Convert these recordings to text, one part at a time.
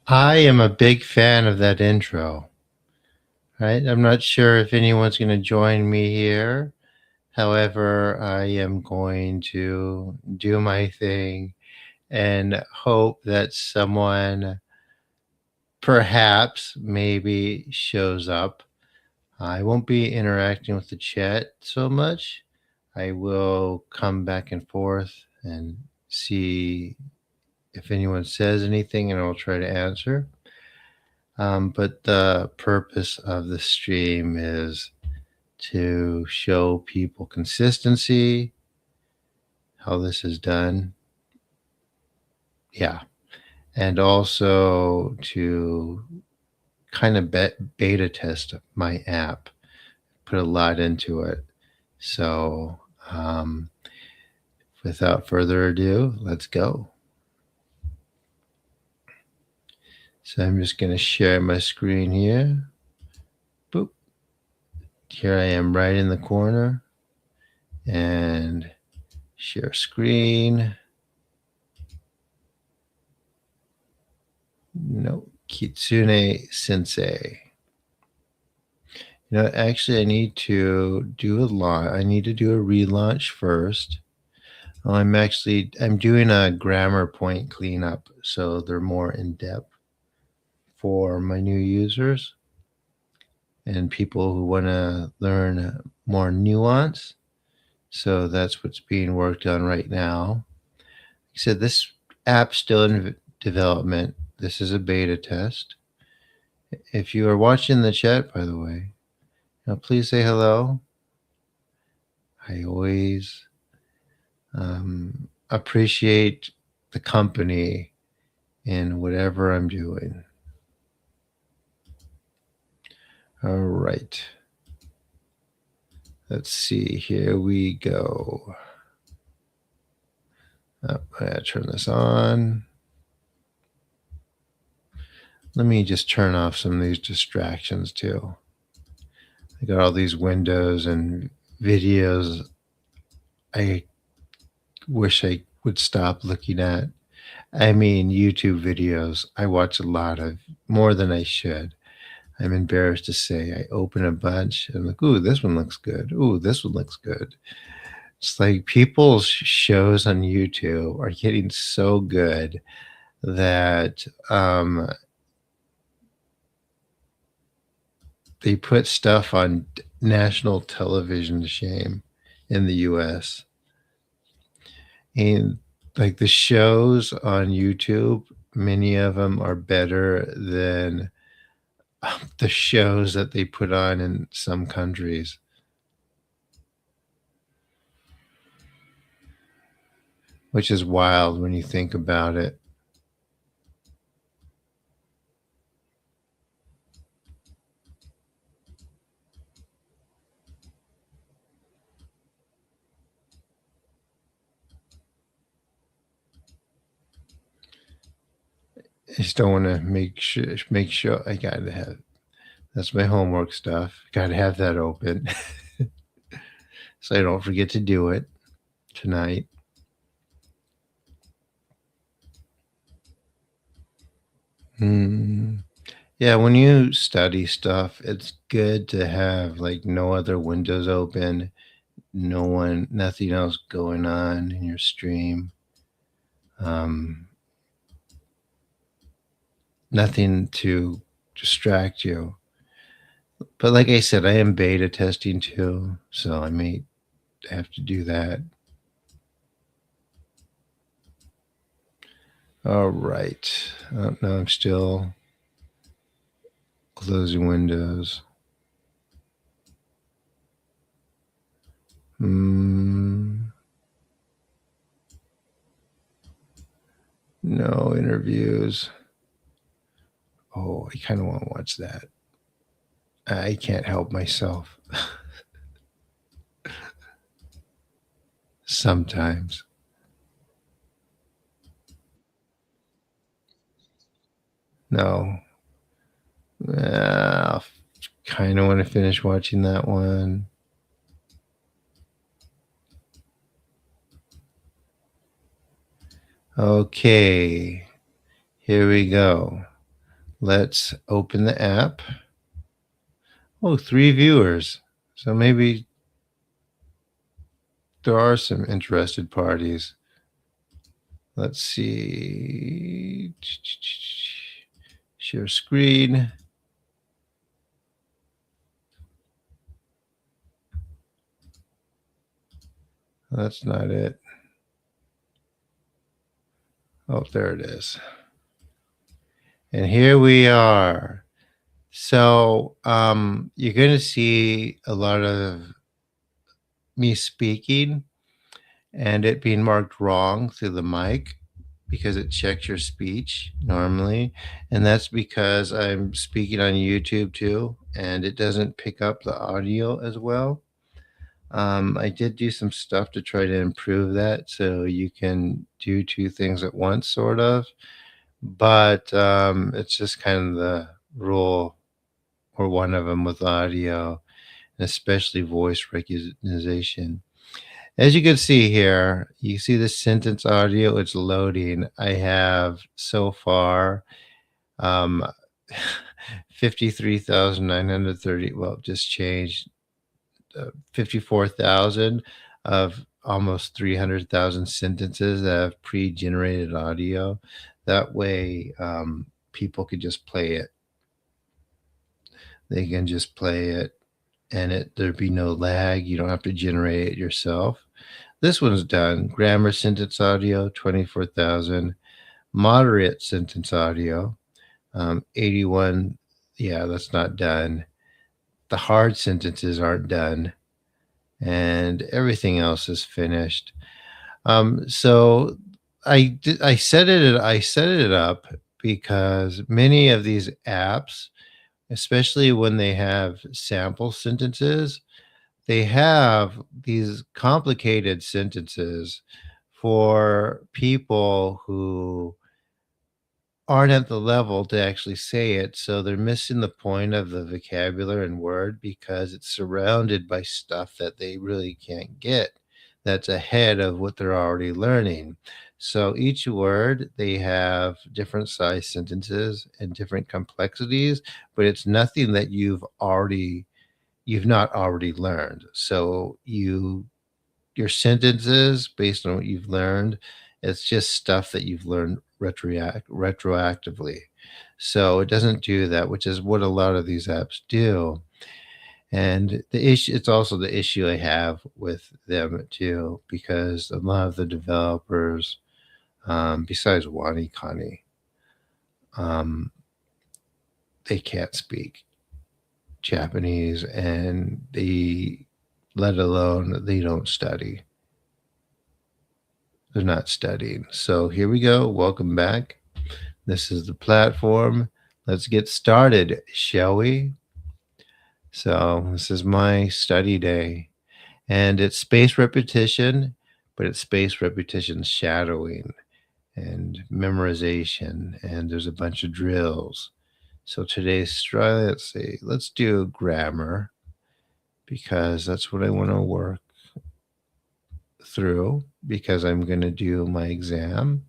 I am a big fan of that intro, right? I'm not sure if anyone's going to join me here. However, I am going to do my thing and hope that someone perhaps maybe shows up. I won't be interacting with the chat so much. I will come back and forth and see if anyone says anything, and I'll try to answer. But the purpose of the stream is to show people consistency, how this is done. Yeah. And also to kind of beta test my app, put a lot into it. So, without further ado, let's go. So I'm just going to share my screen here. Boop. Here I am right in the corner. And share screen. No, Kitsune Sensei. Actually, I need to do I need to do a relaunch first. I'm doing a grammar point cleanup, so they're more in depth for my new users and people who want to learn more nuance. So that's what's being worked on right now. Like I said, this app's still in development. This is a beta test. If you are watching the chat, by the way, please say hello. I always appreciate the company in whatever I'm doing. All right. Let's see. Here we go. Oh, I gotta turn this on. Let me just turn off some of these distractions too. I got all these windows and videos I wish I would stop looking at. I mean, YouTube videos. I watch a lot of, more than I should. I'm embarrassed to say. I open a bunch and I'm like, ooh, this one looks good. Ooh, this one looks good. It's like people's shows on YouTube are getting so good that they put stuff on national television to shame in the US. And like the shows on YouTube, many of them are better than the shows that they put on in some countries. Which is wild when you think about it. I just don't want to make sure I gotta have, that's my homework stuff. Gotta have that open. So I don't forget to do it tonight. Yeah, when you study stuff, it's good to have like no other windows open, nothing else going on in your stream. Nothing to distract you. But like I said, I am beta testing too, so I may have to do that. All right. Now I'm still closing windows. No interviews. Oh, I kind of want to watch that. I can't help myself. Sometimes. No. I kind of want to finish watching that one. Okay. Here we go. Let's open the app. Oh, 3 viewers. So maybe there are some interested parties. Let's see. Share screen. That's not it. Oh, there it is. And here we are. So you're going to see a lot of me speaking and it being marked wrong through the mic because it checks your speech normally. And that's because I'm speaking on YouTube too, and it doesn't pick up the audio as well. I did do some stuff to try to improve that so you can do 2 things at once, sort of. But it's just kind of the rule or one of them with audio, and especially voice recognition. As you can see here, you see the sentence audio, it's loading. I have so far um, 53,930, well, just changed 54,000 of almost 300,000 sentences that have pre-generated audio. That way, people could just play it. They can just play it, and there'd be no lag. You don't have to generate it yourself. This one's done. Grammar sentence audio, 24,000. Moderate sentence audio, 81. Yeah, that's not done. The hard sentences aren't done, and everything else is finished. So I set it up because many of these apps, especially when they have sample sentences, they have these complicated sentences for people who aren't at the level to actually say it. So they're missing the point of the vocabulary and word because it's surrounded by stuff that they really can't get that's ahead of what they're already learning. So each word, they have different size sentences and different complexities, but it's nothing that you've not already learned. So your sentences based on what you've learned, it's just stuff that you've learned retroactively. So it doesn't do that, which is what a lot of these apps do. And it's also the issue I have with them too, because a lot of the developers, besides Wani Kani, they can't speak Japanese, and let alone they don't study. They're not studying. So here we go. Welcome back. This is the platform. Let's get started, shall we? So this is my study day, and it's space repetition, but it's space repetition shadowing and memorization, and there's a bunch of drills. So today's try, let's do grammar because that's what I want to work through because I'm going to do my exam.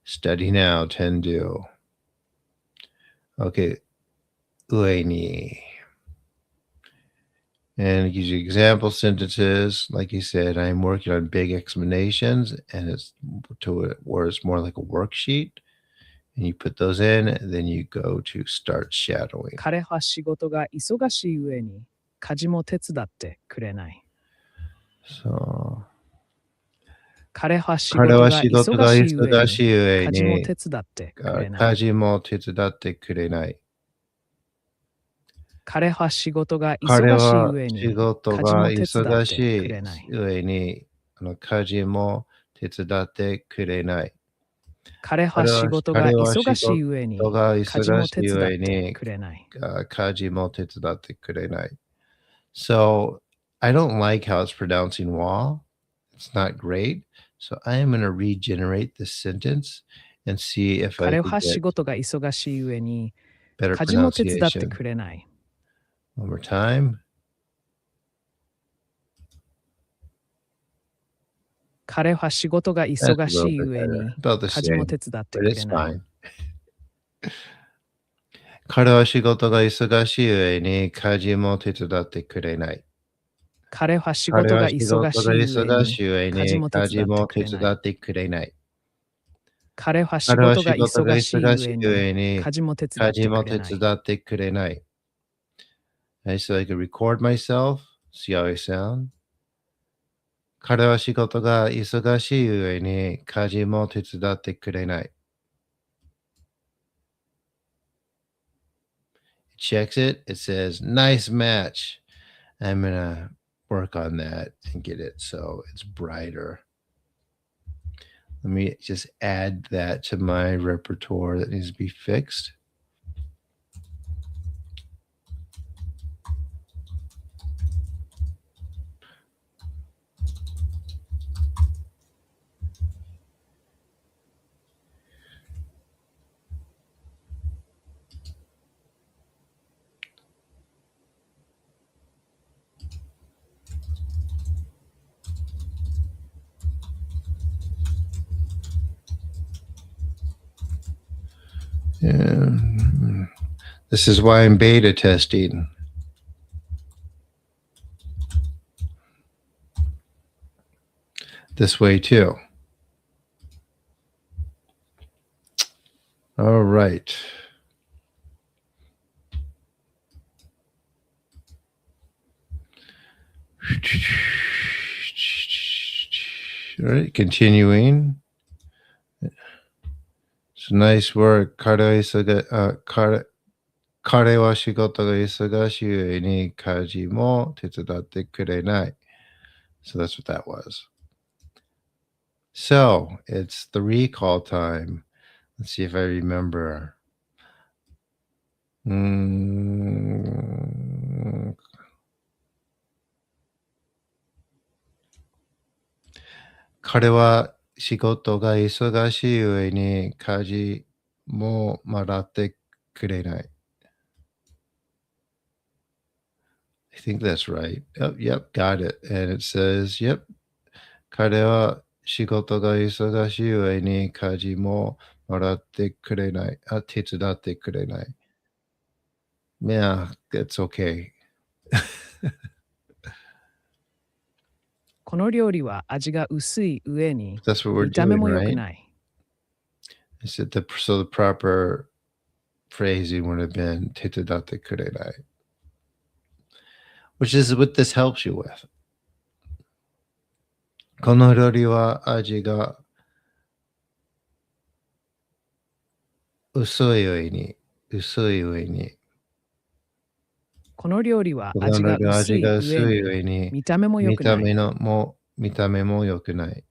Study now, tendu. Okay, ue ni. And it gives you example sentences. Like you said, I'm working on big explanations, and it's to where it's more like a worksheet. And you put those in, and then you go to start shadowing. 彼は仕事が忙しい上に家事も手伝ってくれない。 So 彼は仕事が忙しい上に家事も手伝ってくれない。家事も手伝ってくれない。彼は仕事が忙しい上に家事も手伝ってくれない。家事も手伝ってくれない。彼は仕事が忙しい上に家事も手伝ってくれない。家事も手伝ってくれない。So I don't like how it's pronouncing wall. It's not great. So I am going to regenerate this sentence and see if I can get 彼は仕事が忙しい上に better 家事も手伝って pronunciation. くれない。 One more time. 彼は仕事が忙しい上に About the 家事も same, 手伝って but く it's れない。 fine. 彼は仕事が忙しい上に家事も手伝ってくれない。彼は仕彼事がは仕事が忙しい上に忙しい上家事に家事も手伝っても手くれない。伝ってくれない。彼は仕彼は事が仕事が忙しい忙しい上に上に家事も手伝って家事も手くれない。伝ってくれない。Okay, so I can record myself, see how I sound. 彼は仕事が忙しい上に家事も手伝ってくれない。It checks it. It says, nice match. I'm going to work on that and get it so it's brighter. Let me just add that to my repertoire that needs to be fixed. Yeah. This is why I'm beta testing. This way too. All right. All right, continuing. So nice work. 彼は仕事が忙しい上に家事も手伝ってくれない。So that's what that was. So it's the recall time. Let's see if I remember. 彼は仕事が忙しい上に家事も習ってくれない。I think that's right. Yep, got it. And it says, yep, 彼は仕事が忙しい上に家事も習ってくれない。手伝ってくれない。Yeah, that's okay. この料理は味が薄い上に That's what we're 見た目 doing, も良く right? ない。I said so the proper phrasing would have been 手伝ってくれない. Which is what this helps you with. この料理は味が薄い上にこの料理はこの味が料理は薄い味が薄い上に上に見た目も良見たくない。目も良くない。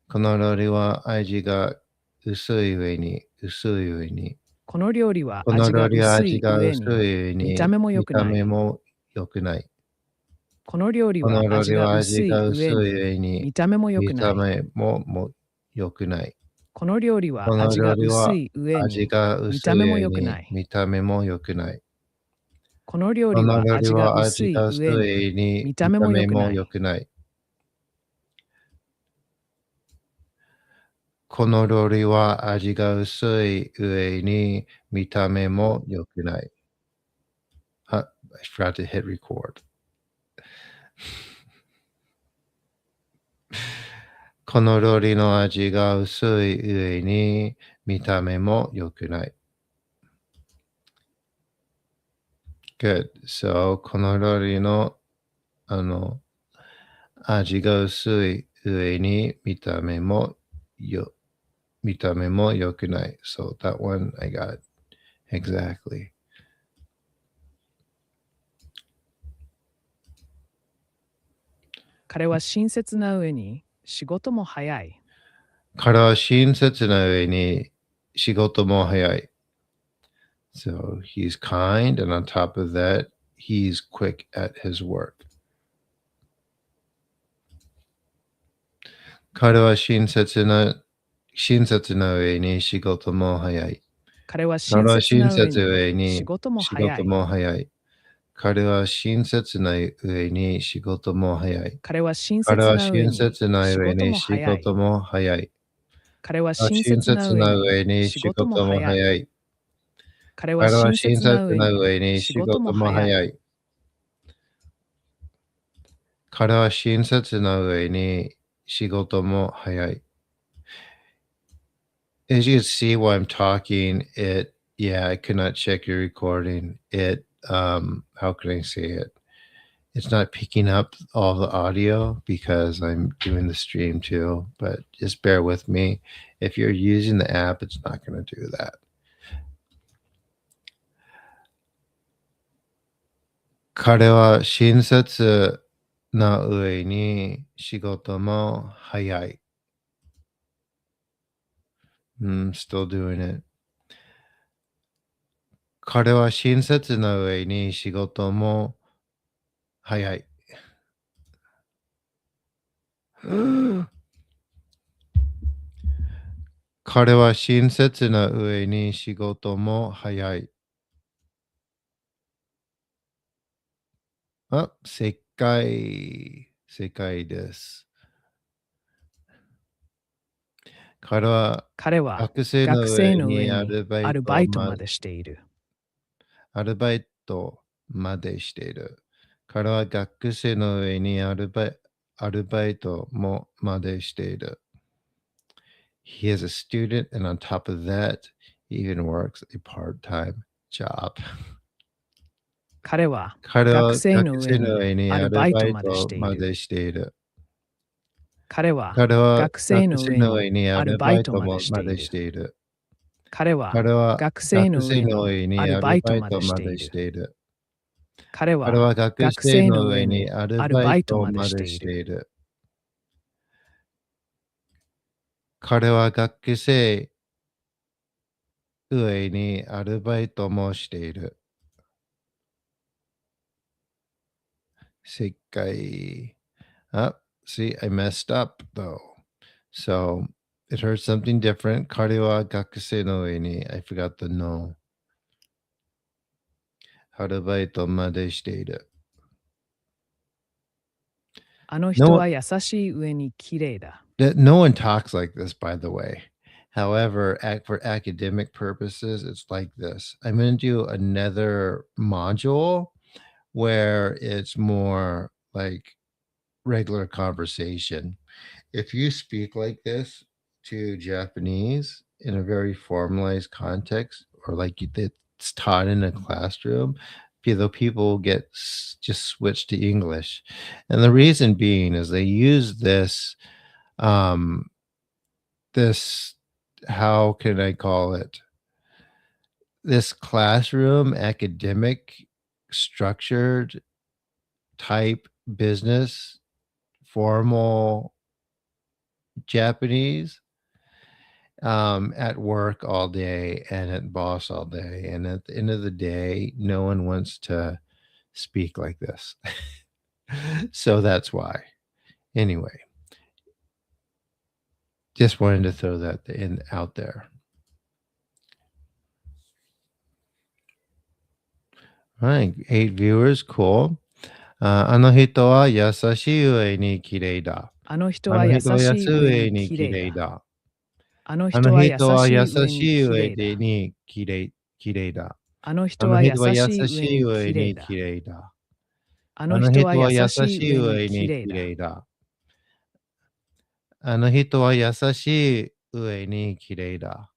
この料理は味が薄い上にこの料理はこの味が料理は薄い味が薄上にい上に見た目も良見くない。た目も良くない。この料理こは味の料理はが薄い味が薄い上に上に見た目も良見たくない。目も良くない。この料理はこの味が薄料理はい上味にが薄い見た目も上に良くない。見た目も良くない。この料こ理はの料理味が薄は味が薄い上にい上に見た目見た目もも良くない。良くない。この料理は味が薄い上に見た目も良くない。I forgot to hit record. この料理の味が薄い上に見た目も良くない。Good. So, この料理の味が薄い上に見た目も良くない。So, that one I got exactly. 彼は親切な上に仕事も早い。彼は親切な上に仕事も早い。So he's kind, and on top of that, he's quick at his work. 彼は親切な上に仕事も早い。彼は彼は親切な親切上に仕上に事も仕早い。事も早い。彼は親切な上に仕事も早い。彼は親彼は切な上に親切な仕事上にも早い。仕事も早い。彼は親親切な切な上に上に仕事も仕事も早い。早い。彼は親切な上に仕事も早い。彼は親切な上に仕事も早い。As you can see while I'm talking, I could not check your recording. How can I say it? It's not picking up all the audio because I'm doing the stream too, but just bear with me. If you're using the app, it's not going to do that. 彼は親切な上に仕事も早い。Still doing it. 彼は親切な上に仕事も早い。彼は親切な上に仕事も早い。正解。正解です。彼は学生の上にアルバイトまでしている。アルバイトまでしている。彼は学生の上にアルバイトもまでしている。He is a student, and on top of that, he even works a part-time job. 彼は学生の上にアルバイトまでしている。彼は学生の上にアルバイトまでしている。彼は学生の上にアルバイトまでしている。彼は学生の上にアルバイトまでしている。彼は学生上にアルバイトもしている。正解。See, I messed up though. So it heard something different. 彼は学生の上に I forgot the no. アルバイトまでしている。あの人は優しい上に綺麗だ。No one talks like this, by the way. However, for academic purposes, it's like this. I'm going to do another module where it's more like regular conversation. If you speak like this to Japanese in a very formalized context, or like it's taught in a classroom, people will get just switched to English. And the reason being is they use this um this how can I call it, this classroom academic structured type business formal Japanese at work all day and at boss all day, and at the end of the day no one wants to speak like this. So that's why. Anyway, just wanted to throw that out there. All right, 8 viewers, cool. あの人は優しい上に綺麗だ。あの人は優しい上に綺麗だ。あの人は優しい上に綺麗だ。あの人は優しい上に綺麗だ。あの人は優しい上に綺麗だ。あの人は優しい上に綺麗だ。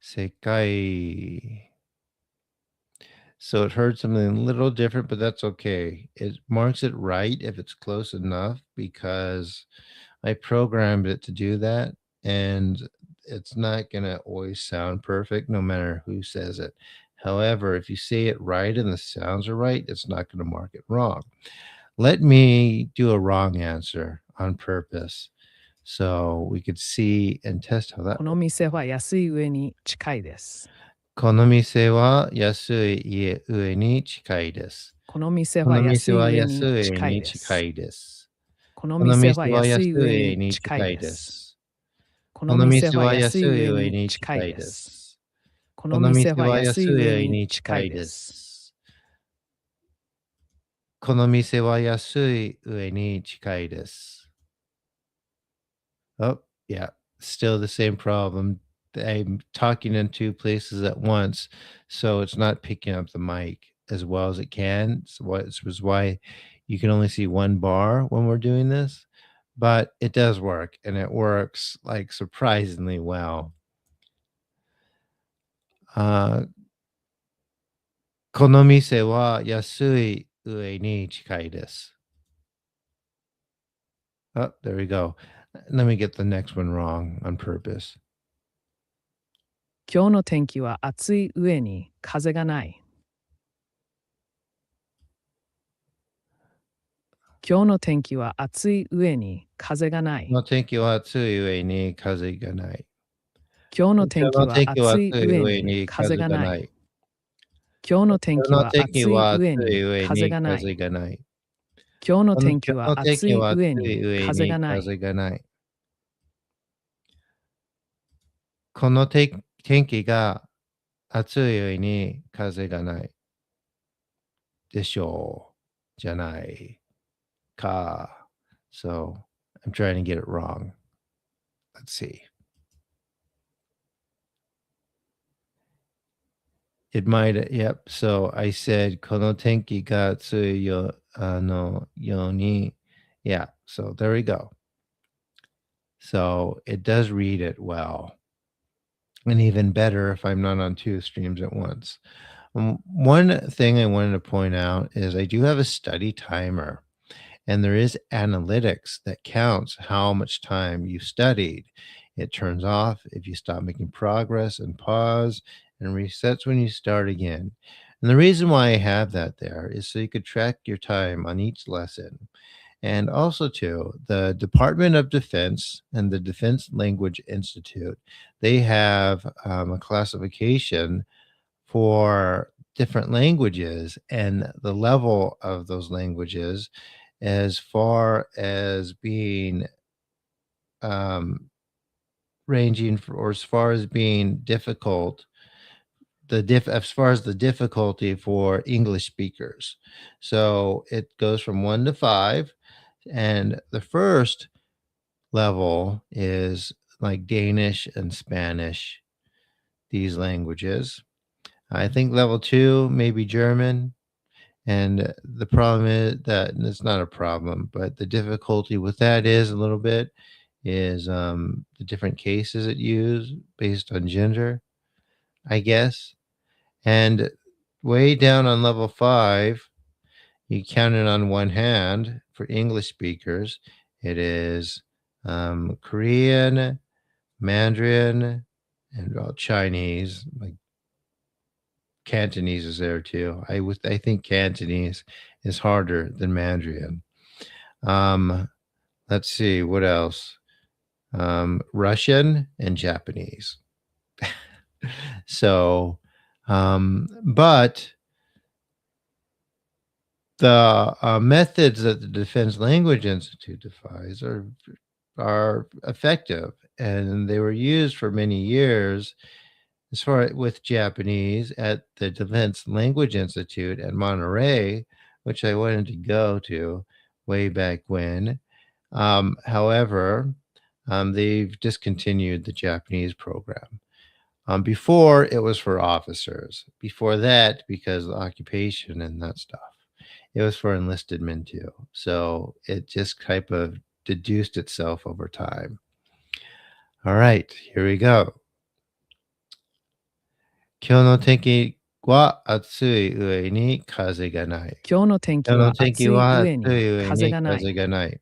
正解。So it heard something a little different, but that's okay. It marks it right if it's close enough because I programmed it to do that, and it's not going to always sound perfect no matter who says it. However, if you say it right and the sounds are right, it's not going to mark it wrong. Let me do a wrong answer on purpose so we could see and test how that この店は安い上に近いです。この店は安い上に近いです。この店は安い上に近いです。この店は安い上に近いです。この店は安い上に近いです。この店は安い上に近いです。この店は安い上に近いです。Oh, yeah. still the same problem. I'm talking in two places at once, so it's not picking up the mic as well as it can. So which was why you can only see one bar when we're doing this, but it does work, and it works like surprisingly well. あこの店は安い上に近いです。Oh, there we go. Let me get the next one wrong on purpose. 今日の天気は暑い上に風がない。今日の天気は暑い上に風がない。の天気は暑い上に風がない。今日の天気は暑い上上にに風がな風がないい。今日の天気今日の天気は暑いは暑上にい上に風がない。風がない。今日の天気今日の天は暑気は暑い上にい上に風がない。風がない。この天気が暑い上に風がない。でしょう。じゃないか。So, I'm trying to get it wrong. Let's see. It might, yep. So I said, この天気が強いよ、ように. Yeah, so there we go. So it does read it well. And even better if I'm not on two streams at once. One thing I wanted to point out is I do have a study timer. And there is analytics that counts how much time you studied. It turns off if you stop making progress and pause and resets when you start again. And the reason why I have that there is so you could track your time on each lesson. And also, too, the Department of Defense and the Defense Language Institute, they have a classification for different languages and the level of those languages as far as being ranging for, or as far as being difficult, as far as the difficulty for English speakers. So it goes from 1 to 5, and the first level is like Danish and Spanish, these languages. I think level 2 maybe German. And the problem is that, and it's not a problem, but the difficulty with that is a little bit is the different cases it use based on gender, I guess. And way down on level 5, you count it on one hand for English speakers. It is Korean, Mandarin, and Chinese, like Cantonese is there too. I think Cantonese is harder than Mandarin. Let's see what else. Russian and Japanese. So, but the methods that the Defense Language Institute defies are effective, and they were used for many years. As far with Japanese at the Defense Language Institute at Monterey, which I wanted to go to way back when. However, they've discontinued the Japanese program. Before, it was for officers. Before that, because of occupation and that stuff, it was for enlisted men too. So it just type of deduced itself over time. All right, here we go. 今日の天気は暑い上に風がない。今日の天気は暑い上に風がない。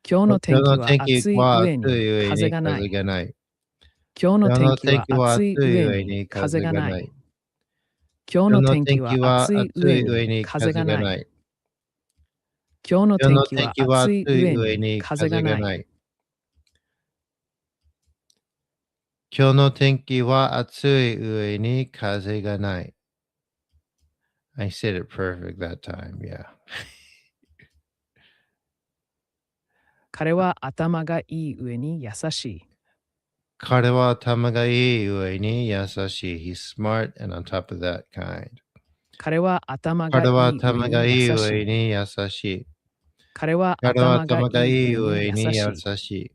今日の天気は暑い上に風がない。今日の天気は暑い上に風がない。今日の天気は暑い上に風がない。今日の天気は暑い上に風がない。今日の天気は暑い上に風がない。I said it perfect that time, yeah. 彼は頭がいい上に優しい。彼は頭がいい上に優しい。He's smart and on top of that kind. 彼は頭がいい上に優しい。彼は頭がいい上に優しい。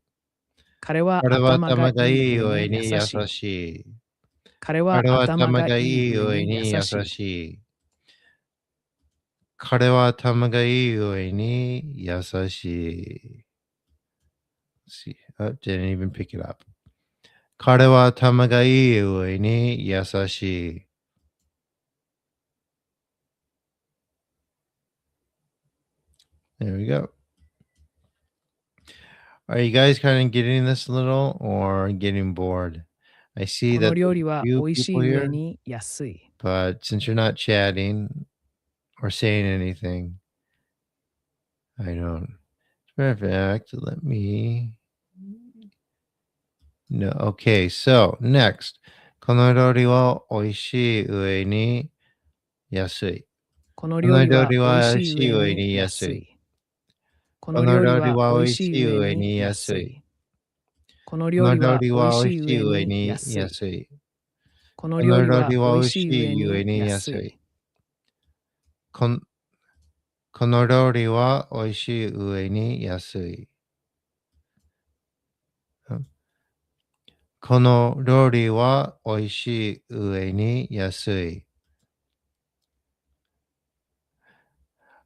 彼は彼は頭が頭がいいいい上上に優に優しい。しい。彼は彼は頭が頭がいいいい上に上に優優しい。しい。彼は頭がいい上に優しい。See, oh, didn't even pick it up. 彼は頭がいい上に優しい。There we go. Are you guys kind of getting this a little or getting bored? I see この that 料 there's 理 a は few 美味し people い上 here, に安い。but since you're not chatting or saying anything, I don't. Perfect. Let me. No. Okay. So next. この料理は美味しい上に安い。このこの料理は美料理は美味味しいしい上上にに安い。安い。ここのの料理料理はは美味美味しいしい上上にに安い。安い。このこの料料理は理は美味美味しいしい上上にに安い。安い。このこの料理は料理は美美味しい味しい上に上に安い。安い。この料理は美味しい上に安い。この料理は美味しい上に安い。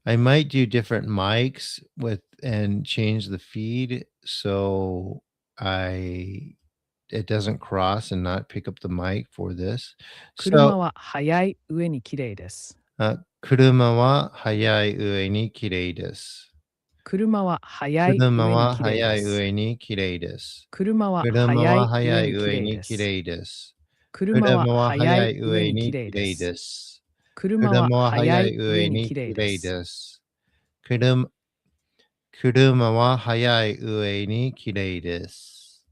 I might do different mics with and change the feed so it doesn't cross and not pick up the mic for this. 車 So は速い上に綺麗です。車は速い上に綺麗です。車は速い車上には速い綺麗です。上に綺麗です。車は車は速い上速いに綺麗上に綺です。麗です。車は車は速速いい上に綺上に綺麗麗です。です。車は車は速速いい上に上に綺綺麗です。麗です。車は速い上に綺麗です。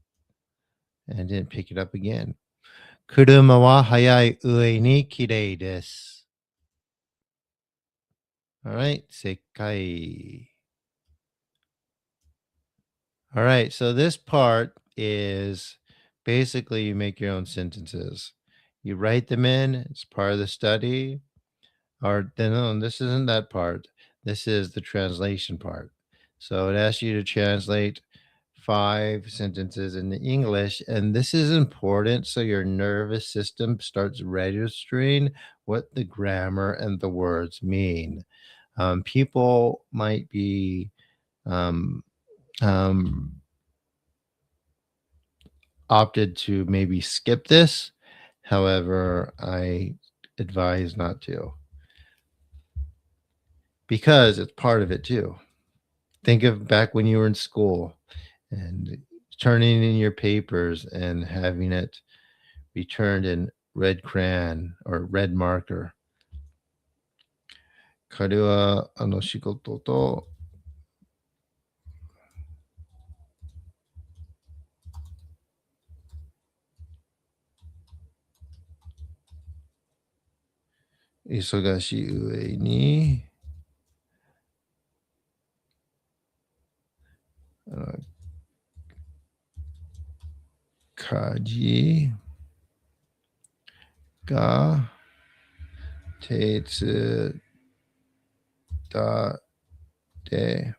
And didn't pick it up again. 車は速い上に綺麗です。Alright, 正解。All right, so this part is basically you make your own sentences. You write them in, it's part of the study. Or no, this isn't that part. This is the translation part. So it asks you to translate 5 sentences into English, and this is important so your nervous system starts registering what the grammar and the words mean. People might be um, um, opted to maybe skip this. However, I advise not to because it's part of it too. Think of back when you were in school and turning in your papers and having it returned in red crayon or red marker. 彼はあの仕事と忙しい上に家事が手伝って、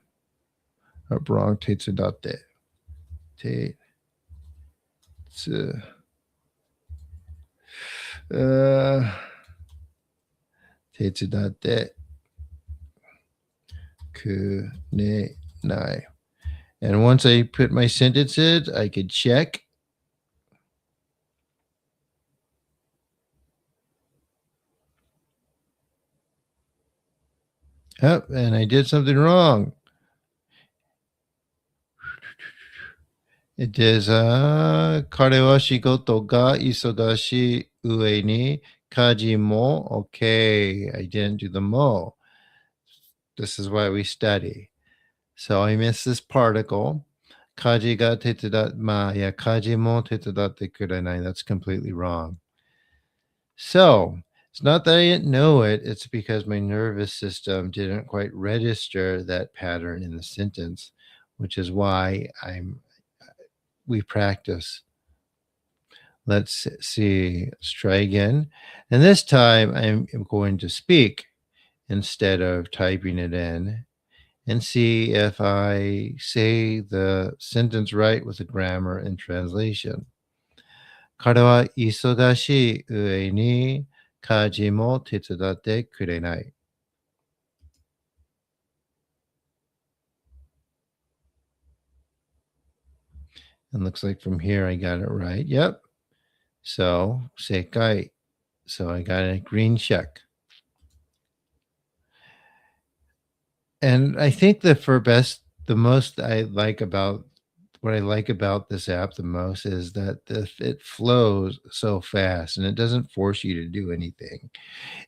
wrong 手伝って、手つ、手伝ってくれない。And once I put my sentences, I could check. Yep, and I did something wrong. It is 彼は仕事が忙しい上に家事も okay. I didn't do the mo. This is why we study. So I missed this particle. 家事が手伝っ、まあ、いや、家事も手伝ってくれない. That's completely wrong. So it's not that I didn't know it, it's because my nervous system didn't quite register that pattern in the sentence, which is why we practice. Let's see. Let's try again. And this time I'm going to speak instead of typing it in. and see if I say the sentence right with the grammar and translation. 彼は忙しい上に家事も手伝ってくれない。And looks like from here I got it right. Yep. So, 正解. So I got a green check. And I think that the most I like about what I like about this app the most is that it flows so fast and it doesn't force you to do anything.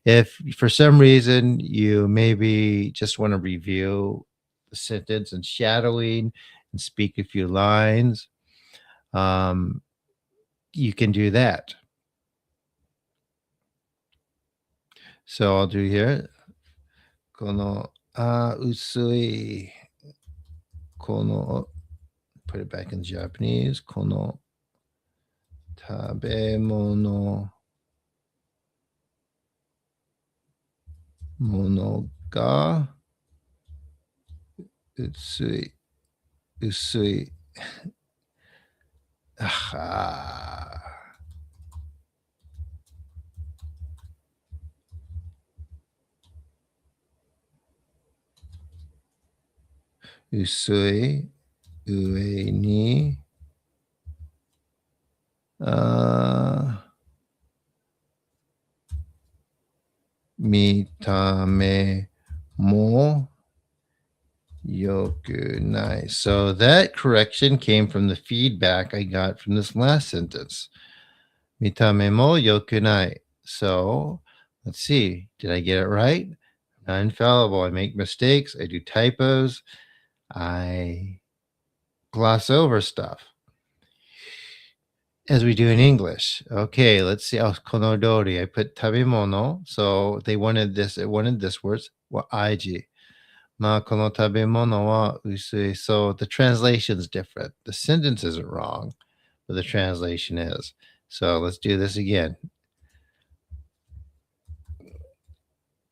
If for some reason you maybe just want to review the sentence and shadowing and speak a few lines, you can do that. So I'll do here. この薄いこの put it back in Japanese. この食べ物が薄い薄い上に見た目も良くない. So that correction came from the feedback I got from this last sentence. 見た目も良くない. So let's see. Did I get it right? I'm not infallible. I make mistakes. I do typos. I gloss over stuff. As we do in English. Okay, let's see. Konodori. I put tabemono. So they wanted this. It wanted this word. Well, ig. Kono tabemono wa usui. So the translation is different. The sentence isn't wrong, but the translation is. So let's do this again.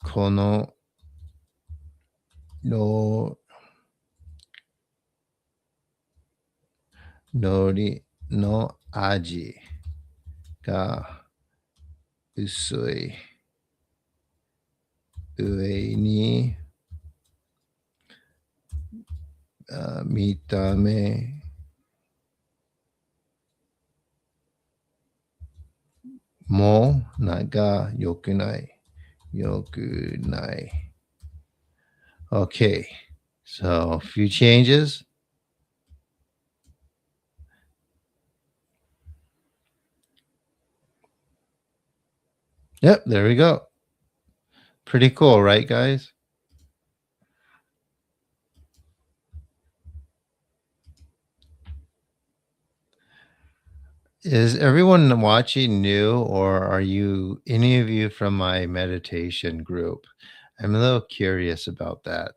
Kono no nori no aji ga usui ue ni mitame mo ga yokunai. Okay, so a few changes. Yep, there we go. Pretty cool, right, guys? Is everyone watching new, or are you any of you from my meditation group? I'm a little curious about that.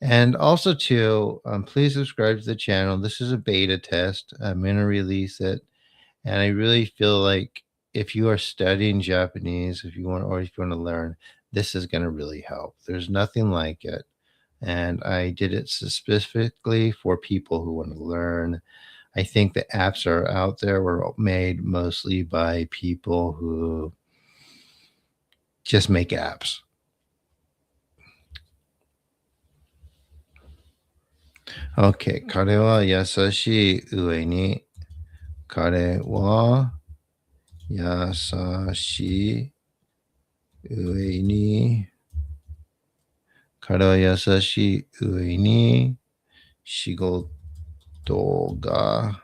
And also, too, please subscribe to the channel. This is a beta test. I'm going to release it. And I really feel like if you are studying Japanese, if you want to learn, this is going to really help. There's nothing like it. And I did it specifically for people who want to learn. I think the apps are out there were made mostly by people who just make apps. Okay, 彼は優しい上に、彼は優しい上に、彼は優しい上に、仕事が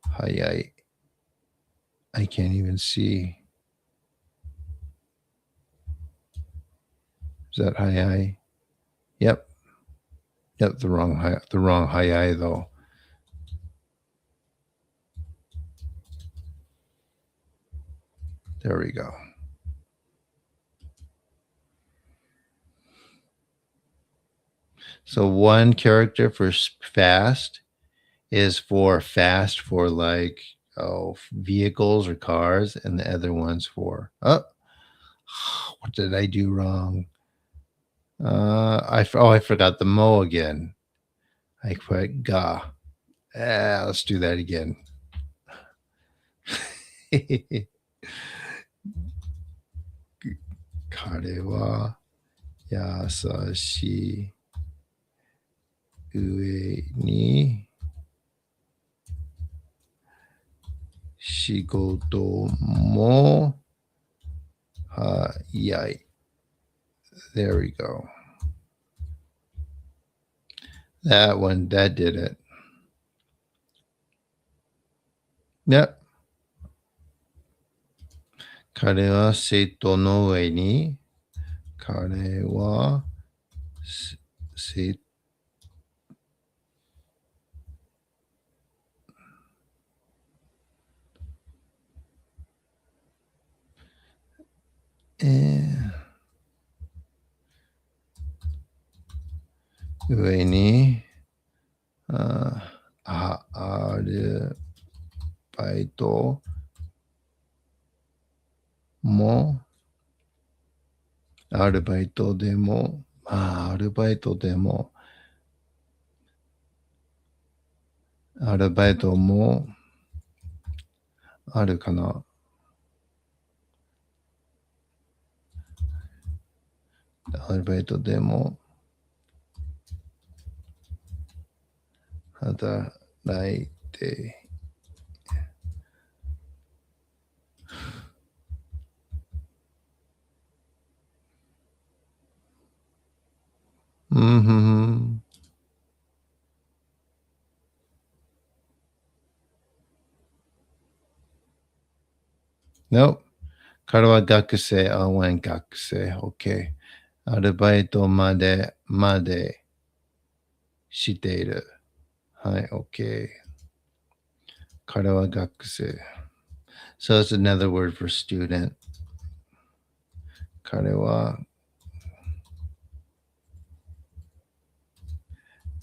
早い. I can't even see. Is that hayai? Yep. Yep, the wrong hayai though. There we go. So one character for fast is for fast for like vehicles or cars, and the other one's for what did I do wrong? I forgot the mo again. I put ga. Let's do that again. 彼は優しい上に仕事も早い。There we go. That did it. Yep. 彼は生徒の上に、彼は生徒上にアルバイトもアルバイトでもアルバイトもあるかな。アルバイトでも働いてNope. 彼は学生、応援学生。OK。アルバイトまでしている。はい、OK。彼は学生。So it's another word for student. 彼は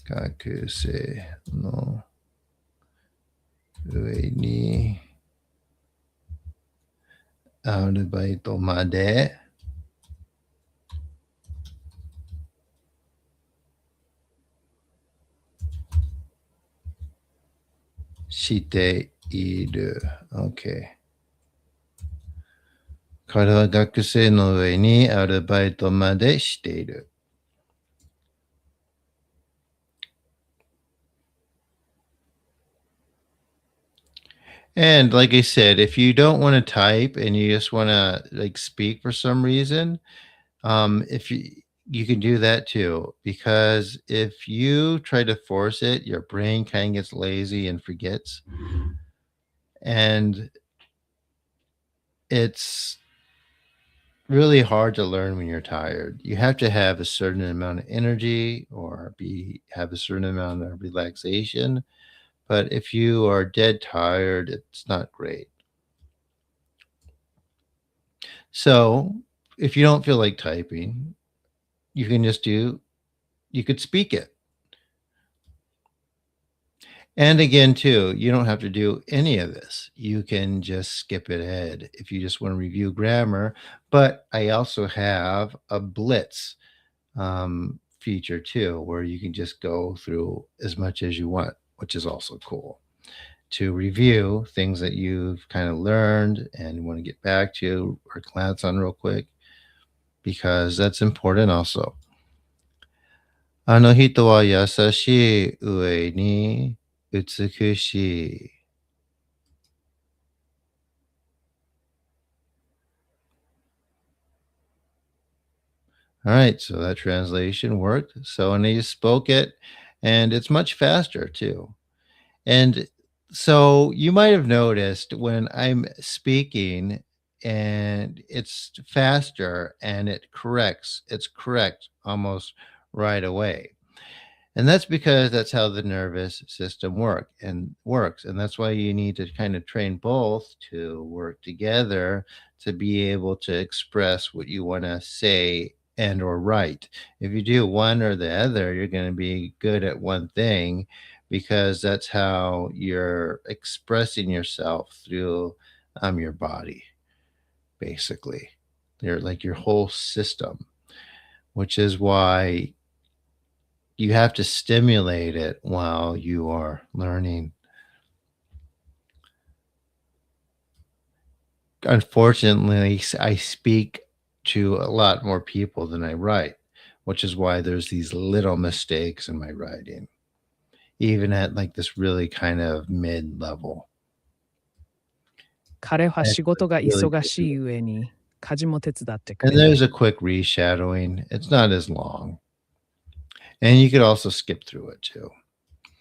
学生の上にアルバイトまでしている。OK。彼は学生の上にアルバイトまでしている。And like I said, if you don't want to type and you just want to like speak for some reason, if you can do that too, because if you try to force it, your brain kind of gets lazy and forgets. And it's really hard to learn when you're tired. You have to have a certain amount of energy or have a certain amount of relaxation. But if you are dead tired, it's not great. So if you don't feel like typing, you could speak it. And again, too, you don't have to do any of this. You can just skip it ahead if you just want to review grammar. But I also have a blitz feature too, where you can just go through as much as you want, which is also cool, to review things that you've kind of learned and want to get back to or glance on real quick, because that's important also. あの人は優しい上に美しい。All right, so that translation worked. So, and he spoke it, and it's much faster too. And so you might have noticed when I'm speaking and it's faster and it's correct almost right away. And that's because that's how the nervous system works. And that's why you need to kind of train both to work together to be able to express what you want to say and or write. If you do one or the other, you're going to be good at one thing because that's how you're expressing yourself through your body, basically. You're like your whole system which is why you have to stimulate it while you are learning. Unfortunately, I speak to a lot more people than I write, which is why there's these little mistakes in my writing, even at like this really kind of mid level. 彼は仕事が忙しい上に家事も手伝ってくれ And ない。 there's a quick reshadowing. It's not as long. And you could also skip through it too.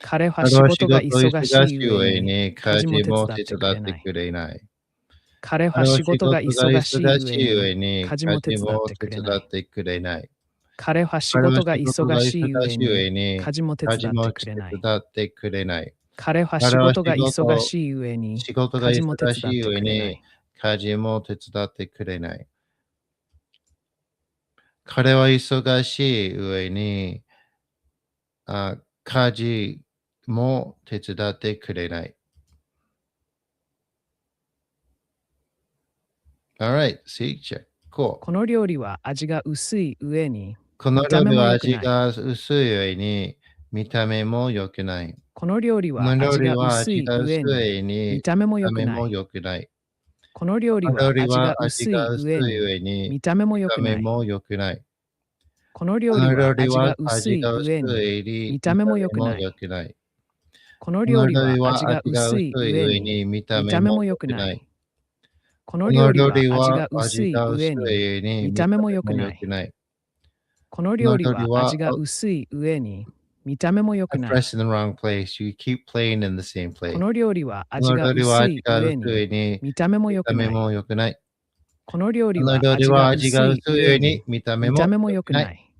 彼は仕事が忙しい上に家事も手伝ってくれない。彼は仕事が忙しい上に家事も手伝ってくれない。彼は仕事が忙しい上に家事も手伝ってくれない。彼は仕事が忙しい上に家事も手伝ってくれない。家事も手伝ってくれない。彼は忙しい上に家事も手伝ってくれない。Alright, see, check. Cool. この料理は味が薄い上にこの料理は味が薄い上に見た目も良くない。この料理は味が薄い上に見た目も良くない。この料理は味が薄い上に見た目も良くない。この料理は味が薄い上に見た目も良くない。この料理は味が薄い上に見た目も良くない。この料理は味が薄い上に見た目も良くない。この料理は味が薄い上に見た目も良くない。Press in the wrong place. You keep playing in the same place. この料理は味が薄い上に見た目も良くない。この料理は味が薄い上に見た目も良くない。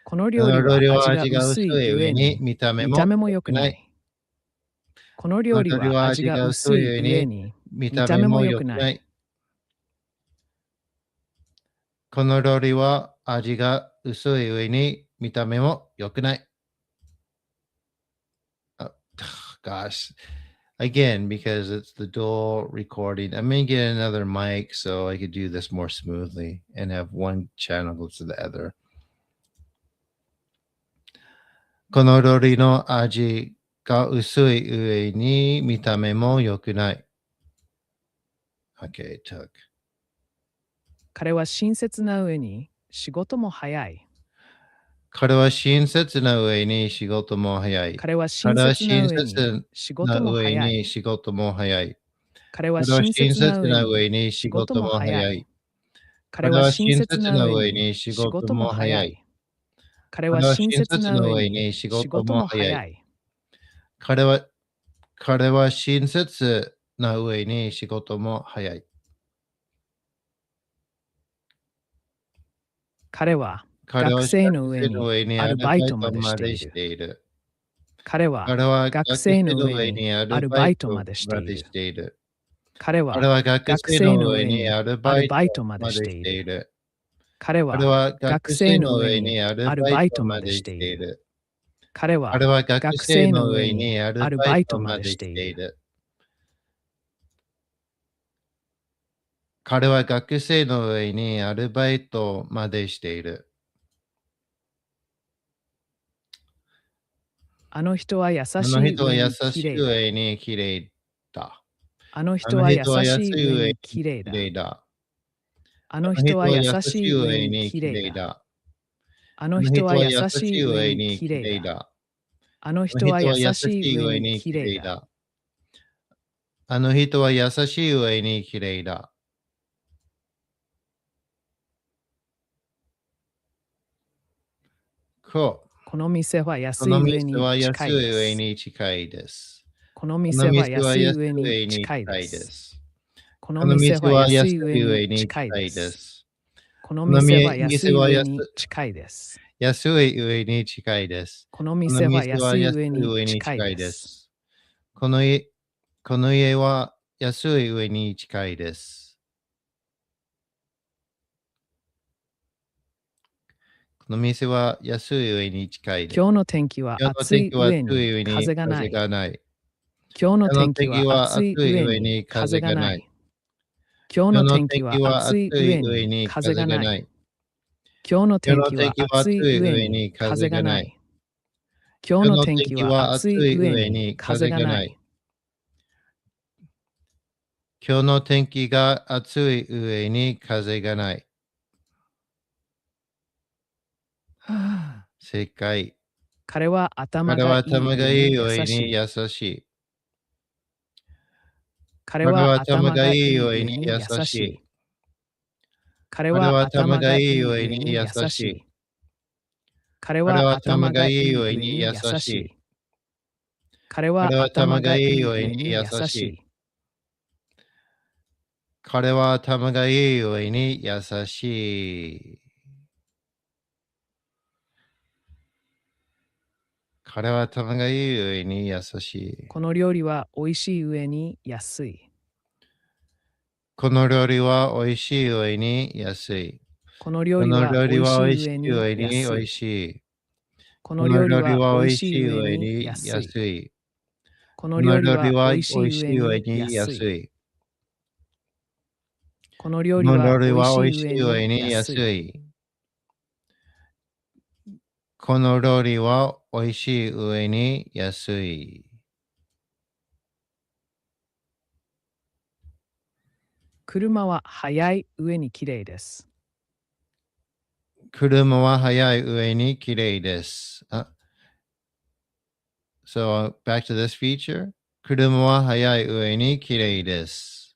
この料理は味が薄い上に見た目も良くない。この料理は味が薄い上に見た目も良くない。この料理は味が薄い上に見た目も良くない。Gosh. Again, because it's the dual recording, I'm going to get another mic so I could do this more smoothly and have one channel go to the other. この料理の味が薄い上に見た目も良くない。Okay, took. 彼は親切な上に仕事も早い。彼は親切な上に仕事も早い。彼は親切な上に仕事も早い。仕事も早い。彼は親切な上に仕事も早い。彼は親切な上に仕事も早い。彼は親切な上に仕事も早い。彼は親切な上に仕事も早い。彼は学生の上にアルバイトまでしている。彼は学生の上にアルバイトまでしている。彼は学生の上にアルバイトまでしている。彼は学生の上にアルバイトまでしている。彼は学生の上にアルバイトまでしている。彼は学生の上にアルバイトまでしている。あの人は優しい上に綺麗だ。あの人は優しい上に綺麗だ。あの人は優しい上に綺麗だ。あの人は優しい上に綺麗だ。あの人は優しい上に綺麗だ。あの人は優しい上に綺麗だ。この店は安い上に近いです。この店は安い上に近いです。この店は安い上に近いです。この店は安い上に近いです。安い上に近いです。この店は安い上に近いです。この家は安い上に近いです。この店は安い上に近いです。今日の天気は暑い上に風がない。今日の天気は暑い上に風がない。今日の天気は暑い上に風がない。今日の天気は暑い上に風がない。今日の天気は暑い上に風がない。今日の天気が暑い上に風がない。正解。彼は頭彼はがいい頭がいい上上にに優しい。優しい。彼は彼は頭頭がいいがいい上上にに優優しい。しい。彼は彼は頭頭がいがいいい上に上に優しい。優しい。彼は彼は頭頭がいがいいい上に上に優優しい。しい。彼は彼は頭頭がいがいいい上に上に優優ししい。い。彼は頭がいい上に優しい。彼は頭がいい上に優しい。この料理は美味しい上に安い。この料理は美味しい上に安い。この料こ理はの料理美味しいは美味し上にい上に美安い。味しい。ここのの料理は料理は美味美味しいしい上上にに安い。安い。このこの料理料理は美は美味しい味しい上に上に安い。安い。この料こ理の料理は美味しは美味しい上にい上に安い。安い。この料理は美味しい上に安い。車は速い上に綺麗です。車は速い上に綺麗です。So back to this feature. 車は速い上に綺麗です。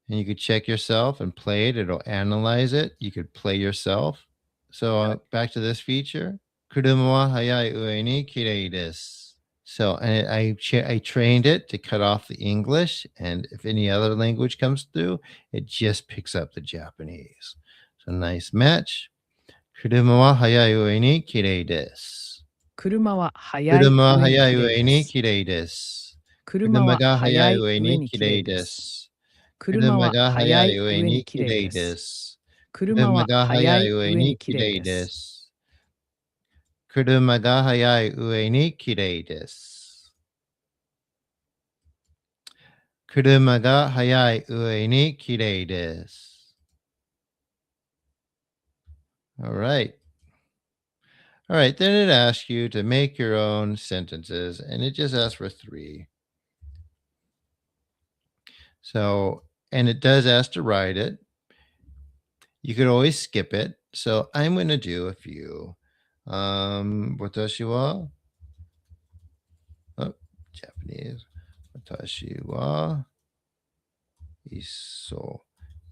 And you could check yourself and play it. It'll analyze it. You could play yourself. So back to this feature. 車は速い上に綺麗です。So I trained it to cut off the English, and if any other language comes through, it just picks up the Japanese. So nice match. 車は速い上に綺麗です。車は速い車は上に綺速い麗です。上に綺麗です。車は車が速い速い上に上に綺麗綺麗でです。す。車は車が速い速い上に上に綺綺麗麗です。です。車は車が速い速い上に上に綺綺麗で麗です。す。車が速い上に綺麗です。車が速い上に綺麗です。All right. All right. Then it asks you to make your own sentences, and it just asks for 3. So, and it does ask to write it. You could always skip it. So I'm going to do a few. Watashi wa, oh, Japanese. Watashi wa isogashi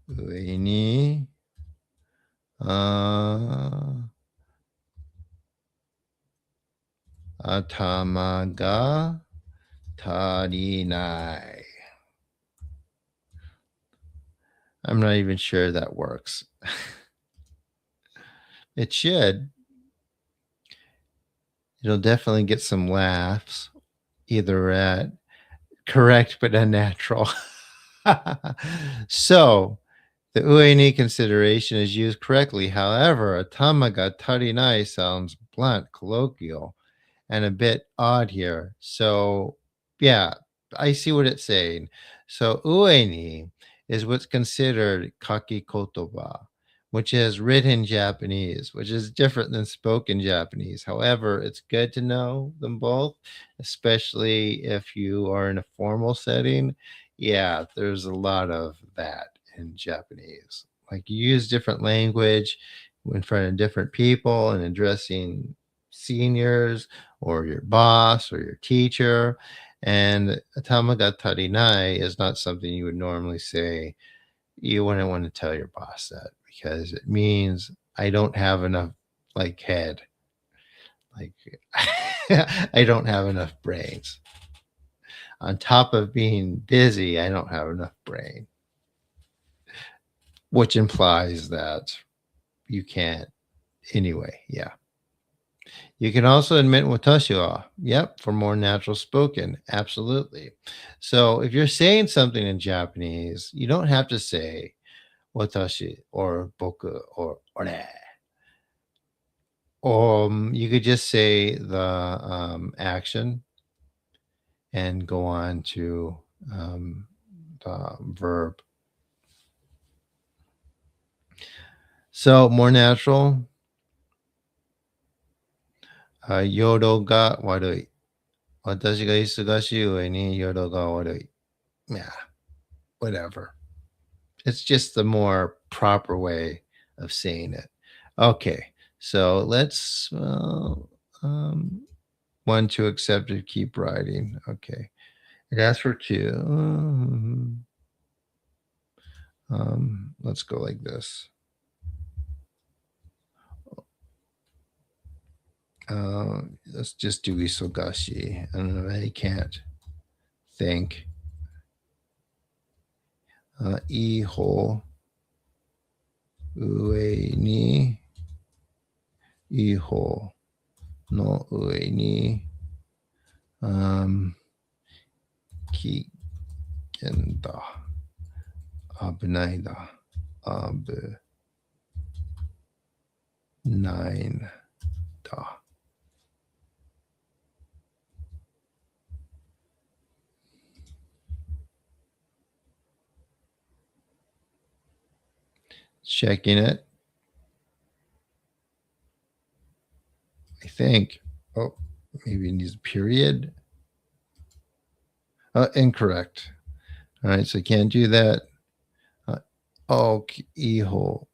ue ni atama ga tarinai. I'm not even sure that works. It should. It'll definitely get some laughs, either at correct but unnatural. So, the ueni consideration is used correctly. However, atama ga tarinai sounds blunt, colloquial, and a bit odd here. So, yeah, I see what it's saying. So, ueni is what's considered kaki kotoba, which is written Japanese, which is different than spoken Japanese. However, it's good to know them both, especially if you are in a formal setting. Yeah, there's a lot of that in Japanese. Like you use different language in front of different people and addressing seniors or your boss or your teacher. And atamaga tarinai is not something you would normally say. You wouldn't want to tell your boss that because it means I don't have enough like head. Like I don't have enough brains. On top of being busy, I don't have enough brain. Which implies that you can't anyway. Yeah. You can also admit watashi wa. Yep, for more natural spoken. Absolutely. So if you're saying something in Japanese, you don't have to say watashi or boku or ore. You could just say the action and go on to the verb. So more natural. 夜が悪い。私が忙しい上に夜が悪い。Yeah, whatever. It's just the more proper way of saying it. Okay, so let's one to accept it, keep writing. Okay, it asks for two. Let's go like this. Let's just do isogashi. I don't know. I can't think. いい方上にいい方の上に危険だ危ないだ危ないんだChecking it. I think. Oh, maybe it needs a period. Incorrect. All right, so can't do that. Iho.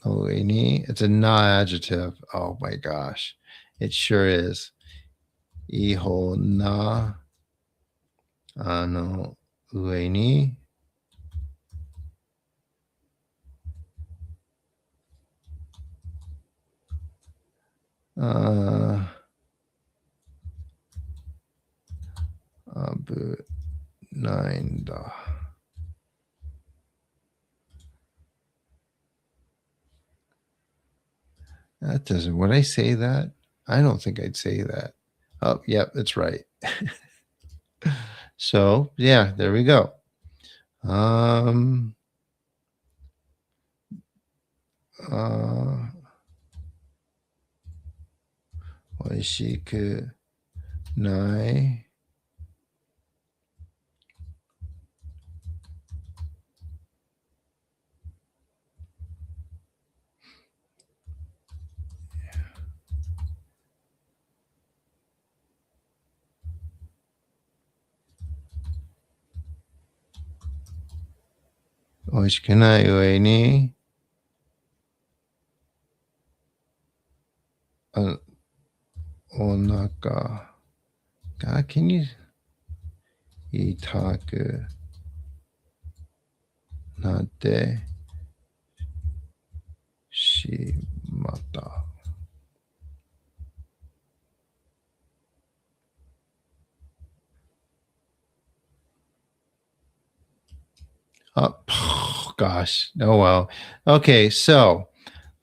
No, it's a na adjective. Oh my gosh. It sure is. Iho na no ue ni abu nine da. That doesn't. Would I say that? I don't think I'd say that. Oh, yep, that's right. So yeah, there we go. 美味しくない美味しくない上にお腹が気に痛くなってしまった。Oh, gosh. Oh, well. Okay, so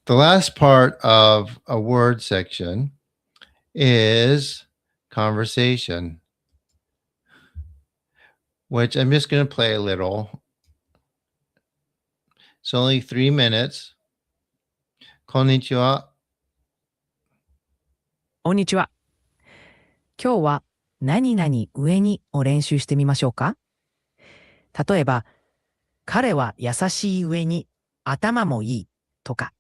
the last part of a word section is conversation, which I'm just going to play a little. It's only 3 minutes. こんにちは。こんにちは。今日は何々上にを練習してみましょうか。例えば、彼は優しい上に頭もいいとか、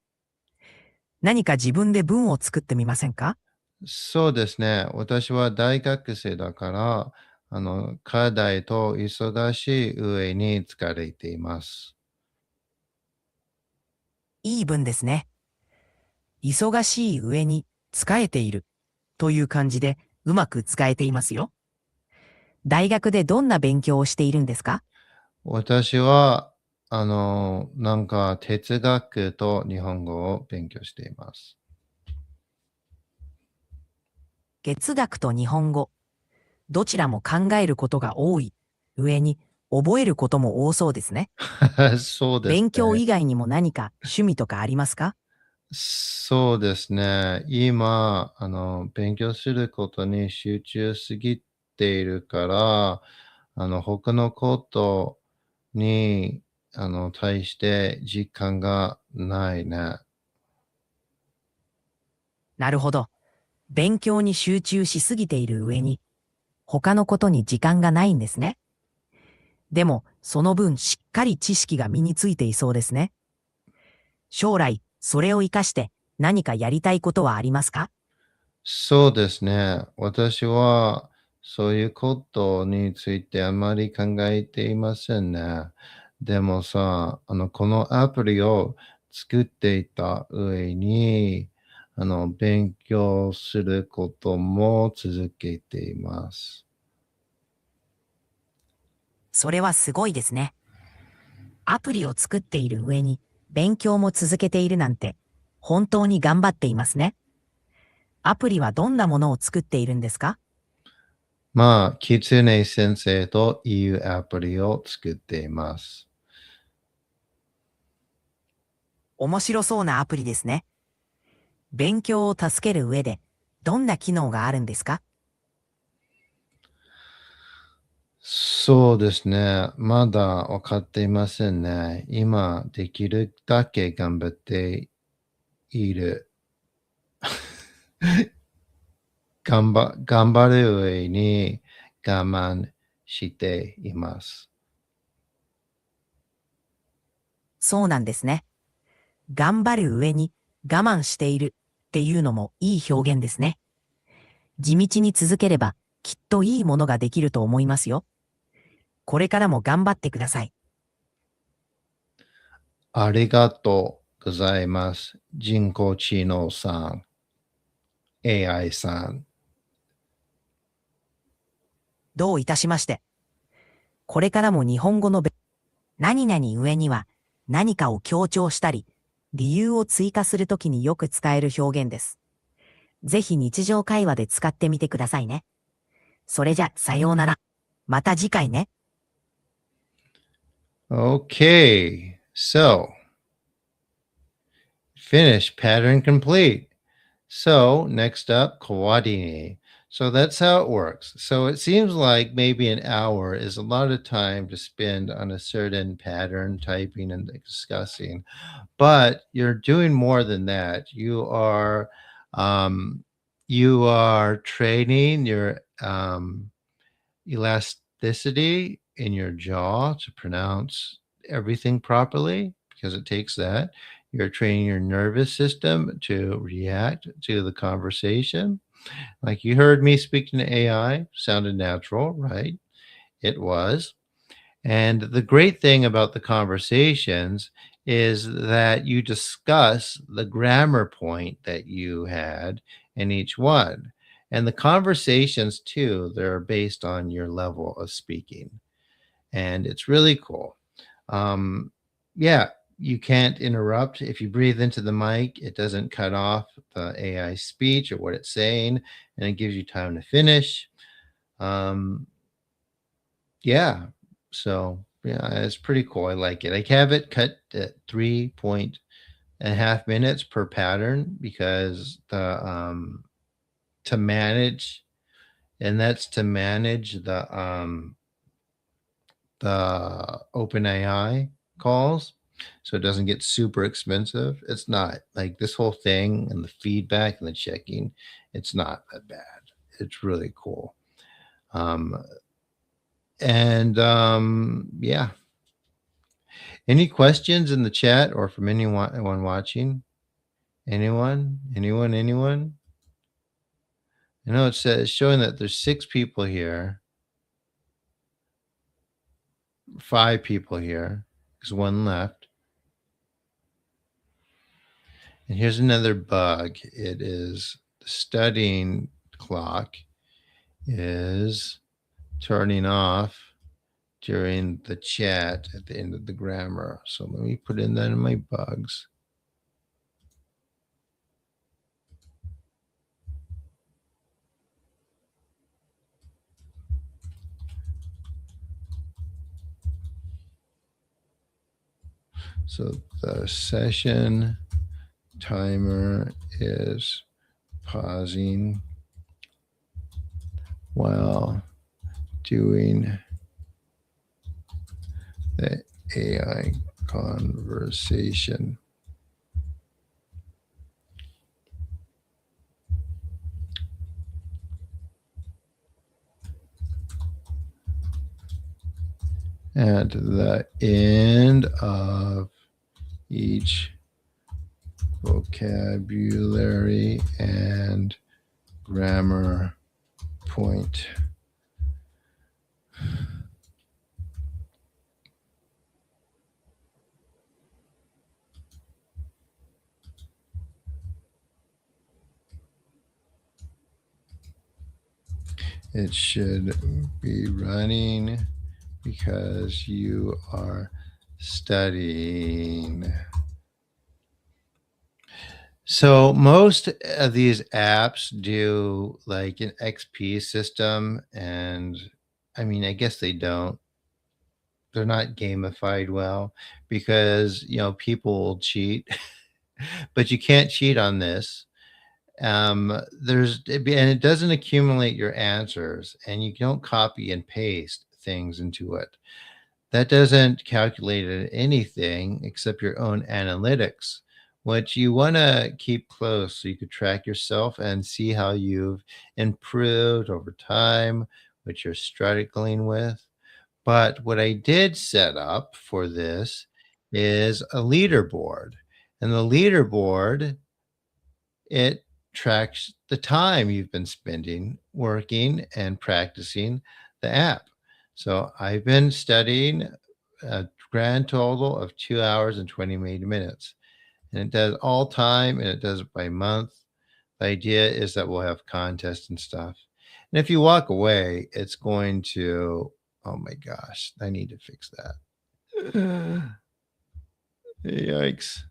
何か自分で文を作ってみませんか。そうですね。私は大学生だから、課題と忙しい上に疲れています。いい文ですね。忙しい上に疲れているという感じでうまく使えていますよ。大学でどんな勉強をしているんですか。私は、なんか哲学と日本語を勉強しています。哲学と日本語、どちらも考えることが多い上に覚えることも多そうですね。そうですね。勉強以外にも何か趣味とかありますか。そうですね。今、勉強することに集中すぎているから、他のことに、対して時間がないね。なるほど。勉強に集中しすぎている上に、他のことに時間がないんですね。でも、その分しっかり知識が身についていそうですね。将来、それを活かして何かやりたいことはありますか？そうですね。私は、そういうことについてあまり考えていませんね。でもさ、このアプリを作っていた上に、勉強することも続けています。それはすごいですね。アプリを作っている上に勉強も続けているなんて、本当に頑張っていますね。アプリはどんなものを作っているんですか？まあ、キツネ先生というアプリを作っています。面白そうなアプリですね。勉強を助ける上で、どんな機能があるんですか？そうですね。まだ分かっていませんね。今、できるだけ頑張っている。頑張る上に我慢しています。そうなんですね。頑張る上に我慢しているっていうのもいい表現ですね。地道に続ければきっといいものができると思いますよ。これからも頑張ってください。ありがとうございます。人工知能さん、AI さん。どういたしまして。これからも日本語の何々上には何かを強調したり、理由を追加するときによく使える表現です。ぜひ日常会話で使ってみてくださいね。それじゃ、さようなら。また次回ね。Okay, so finish pattern complete. So next up, coordinate. So that's how it works. So it seems like maybe an hour is a lot of time to spend on a certain pattern, typing and discussing. But you're doing more than that. Um, you are training your elasticity in your jaw to pronounce everything properly because it takes that. You're training your nervous system to react to the conversation. Like you heard me speaking to AI, sounded natural, right? It was. And the great thing about the conversations is that you discuss the grammar point that you had in each one. And the conversations, too, they're based on your level of speaking. And it's really cool. Um, yeah, you can't interrupt. If you breathe into the mic, it doesn't cut off the AI speech or what it's saying, and it gives you time to finish. Um, yeah. So yeah, it's pretty cool. I like it. I have it cut at 3.5 minutes per pattern because to manage and that's to manage the OpenAI calls. So it doesn't get super expensive. It's not like this whole thing and the feedback and the checking, it's not that bad. It's really cool. Um, and yeah. Any questions in the chat or from anyone watching? Anyone? Anyone? Anyone? I know it says showing that there's 6 people here, 5 people here. There's one left. And here's another bug. It is the studying clock is turning off during the chat at the end of the grammar. So let me put in that in my bugs. So the session timer is pausing while doing the AI conversation. At the end of each vocabulary and grammar point. It should be running because you are studying. So most of these apps do like an XP system, and I mean, I guess they don't. They're not gamified well because, people will cheat, but you can't cheat on this. And it doesn't accumulate your answers, and you don't copy and paste things into it. That doesn't calculate anything except your own analytics, which you want to keep close so you could track yourself and see how you've improved over time, what you're struggling with. But what I did set up for this is a leaderboard. And the leaderboard, it tracks the time you've been spending working and practicing the app. So I've been studying a grand total of 2 hours and 20 minutes. And it does all time and it does it by month. The idea is that we'll have contests and stuff. And if you walk away, it's going to, oh my gosh, I need to fix that. Yikes.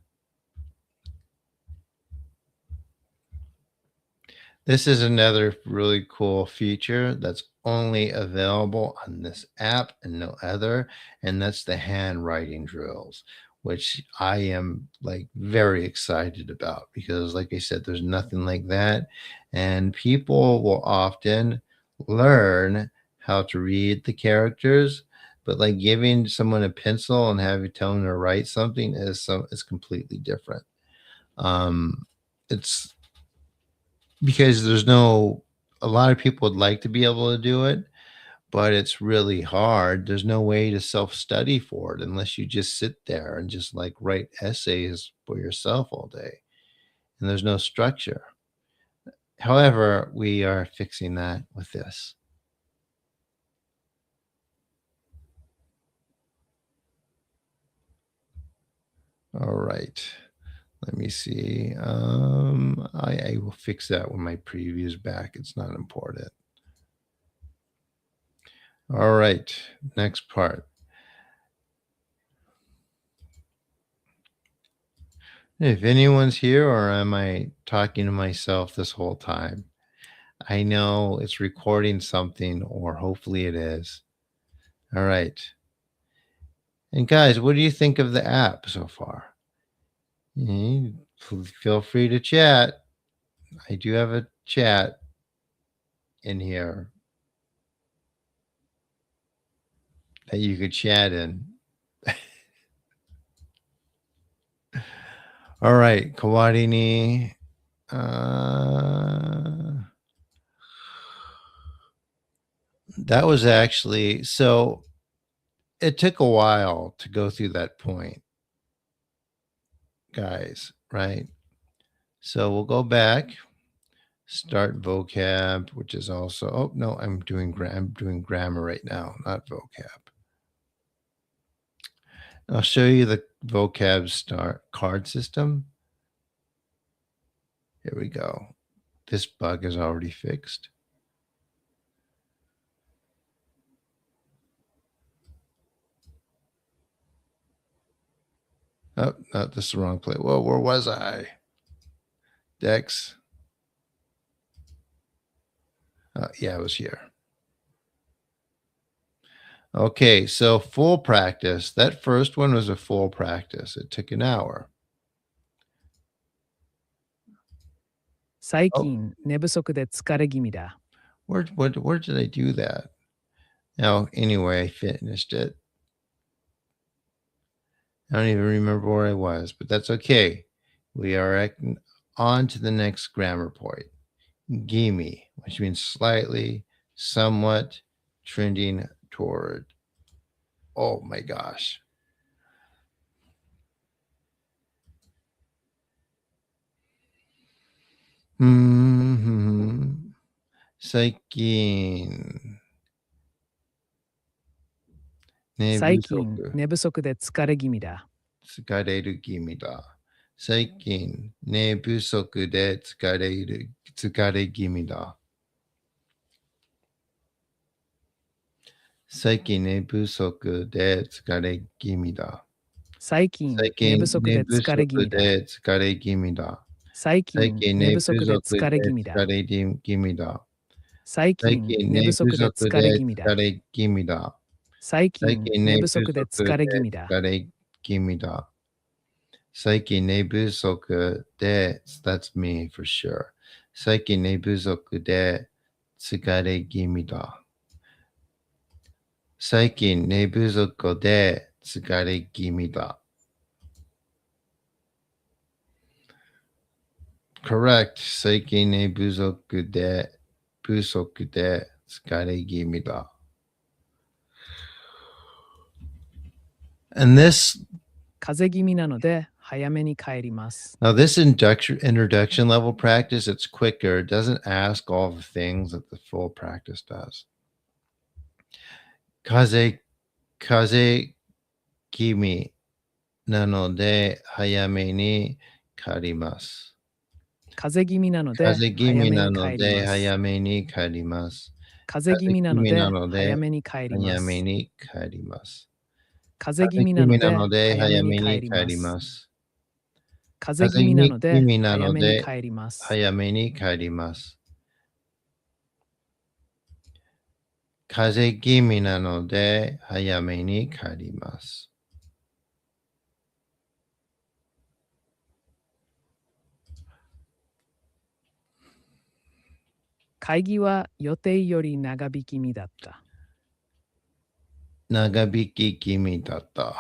This is another really cool feature that's only available on this app and no other, and that's the handwriting drills, which I am like very excited about because, like I said, there's nothing like that. And people will often learn how to read the characters, but like giving someone a pencil and having tell them to write something is completely different. It's because a lot of people would like to be able to do it, but it's really hard. There's no way to self-study for it unless you just sit there and just like write essays for yourself all day. And there's no structure. However, we are fixing that with this. All right. Let me see. I will fix that when my preview's back. It's not important. All right. Next part. If anyone's here, or am I talking to myself this whole time? I know it's recording something, or hopefully it is. All right. And guys, what do you think of the app so far? Feel free to chat. I do have a chat in here that you could chat in. All right, Kawadini. That was actually, so it took a while to go through that point, guys, right? So we'll go back, start vocab, which is also, oh no, I'm doing grammar right now, not vocab. I'll show you the vocab start card system. Here we go. This bug is already fixed. Oh, no, this is the wrong place. Whoa, where was I? Dex. Yeah, I was here. Okay, so full practice. That first one was a full practice. It took an hour. 最近寝不足で疲れ気味だ。Where did I do that? Oh, anyway, I finished it. I don't even remember where I was, but that's okay. We are on to the next grammar point. Gimme, which means slightly, somewhat, trending toward. Oh my gosh. 最近、最近寝不足で疲れ気味だ。疲れる気味だ。最近寝不足で疲れ気味だ。最近寝不足で疲れ気味だ。最近寝不足で疲れ気味だ。疲れ気味だ。最近寝不足で疲れ気味だ。疲れ気味だ。最近寝不足で疲れ気味だ。疲れ気味だ。最近寝不足で疲れ気味だ。疲れ気味だ。最近寝不足で、that's me for sure. 最近寝不足で疲れ気味だ。最近寝不足で疲れ気味だ。Correct. 最近寝不足で疲れ気味だ。And this 風邪気味なので早めに帰ります。Now, this introduction level practice, it's quicker. It doesn't ask all the things that the full practice does. Kaze kimi nano de hayame ni karimasu. 風邪気味なので早めに帰ります。hayame ni karimasu. 風邪気味なので早めに帰ります。hayame ni karimasu. 風邪気味なので早めに帰ります。風邪気味なので早めに帰ります。早めに帰ります。風邪気味なので早めに帰ります。会議は予定より長引き気味だった。長引き気味だった。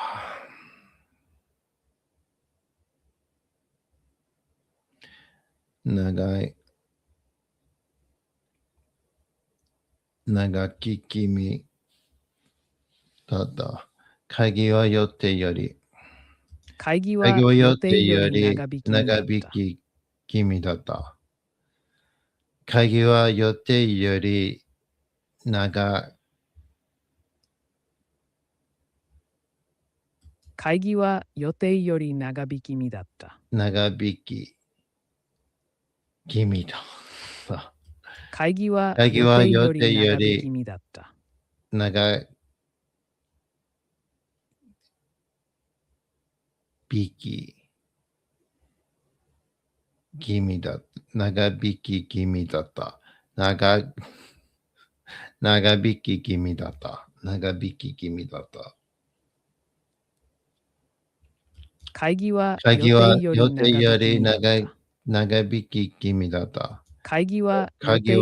長き気味だった。会議は予定より長引き気味だった。会議は予定より会議は予定より長引き気味だった。長引き気味だ。会議は予定より長引き気味だった。長引き気味だ。長引き気味だった。長引き気味だった。長引き気味だった。会議は予定より長引き気味だった。会議は予定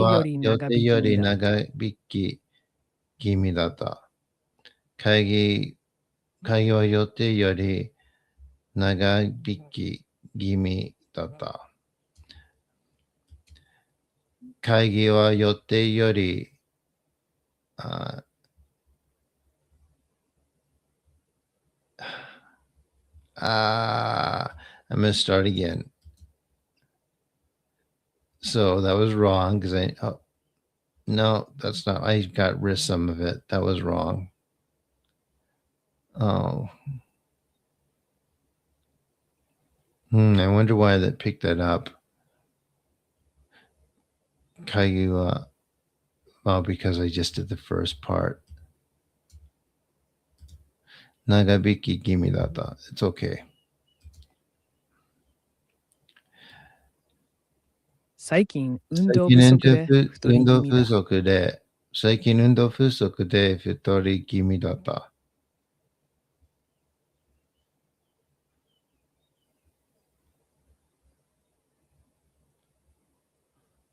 より長引き気味だった。会議は予定より長引き気味だった。会議は予定よりI'm going to start again. So that was wrong because no, that's not. I got rid of some of it. That was wrong. Oh. I wonder why that picked that up. Kaigua. Well, because I just did the first part. Nagabiki gimi data. It's okay. 最近運動不足で太り気味だ。最近運動不足で太り気味だった。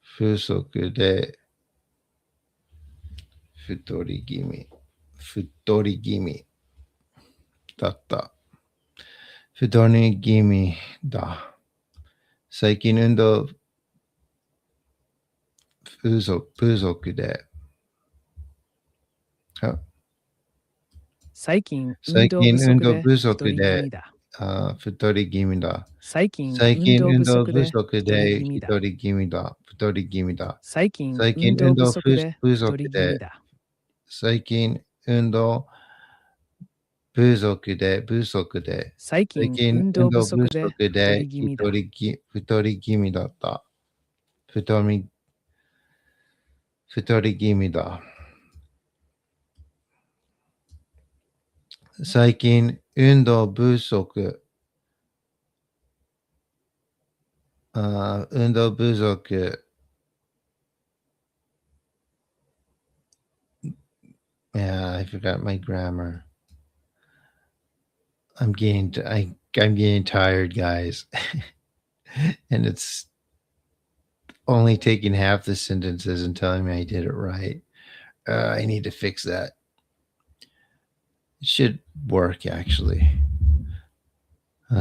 不足で太り気味だった。太り気味だ。最近運動不足で。最近運動不足で太り気味だ。最近最近運運動動不不足で足で太り気味だ。太り気味だ。太り気味だ。最近最近運動不運動不足で太り気味足で、だ。最近運動不足で、最最近運動不近運動不足で足太りで気味だ。太り気味だった。太り気味だ。最近運動不足、運動不足、Yeah, I forgot my grammar. I'm getting tired, guys. And it's only taking half the sentences and telling me I did it right. I need to fix that. It should work actually.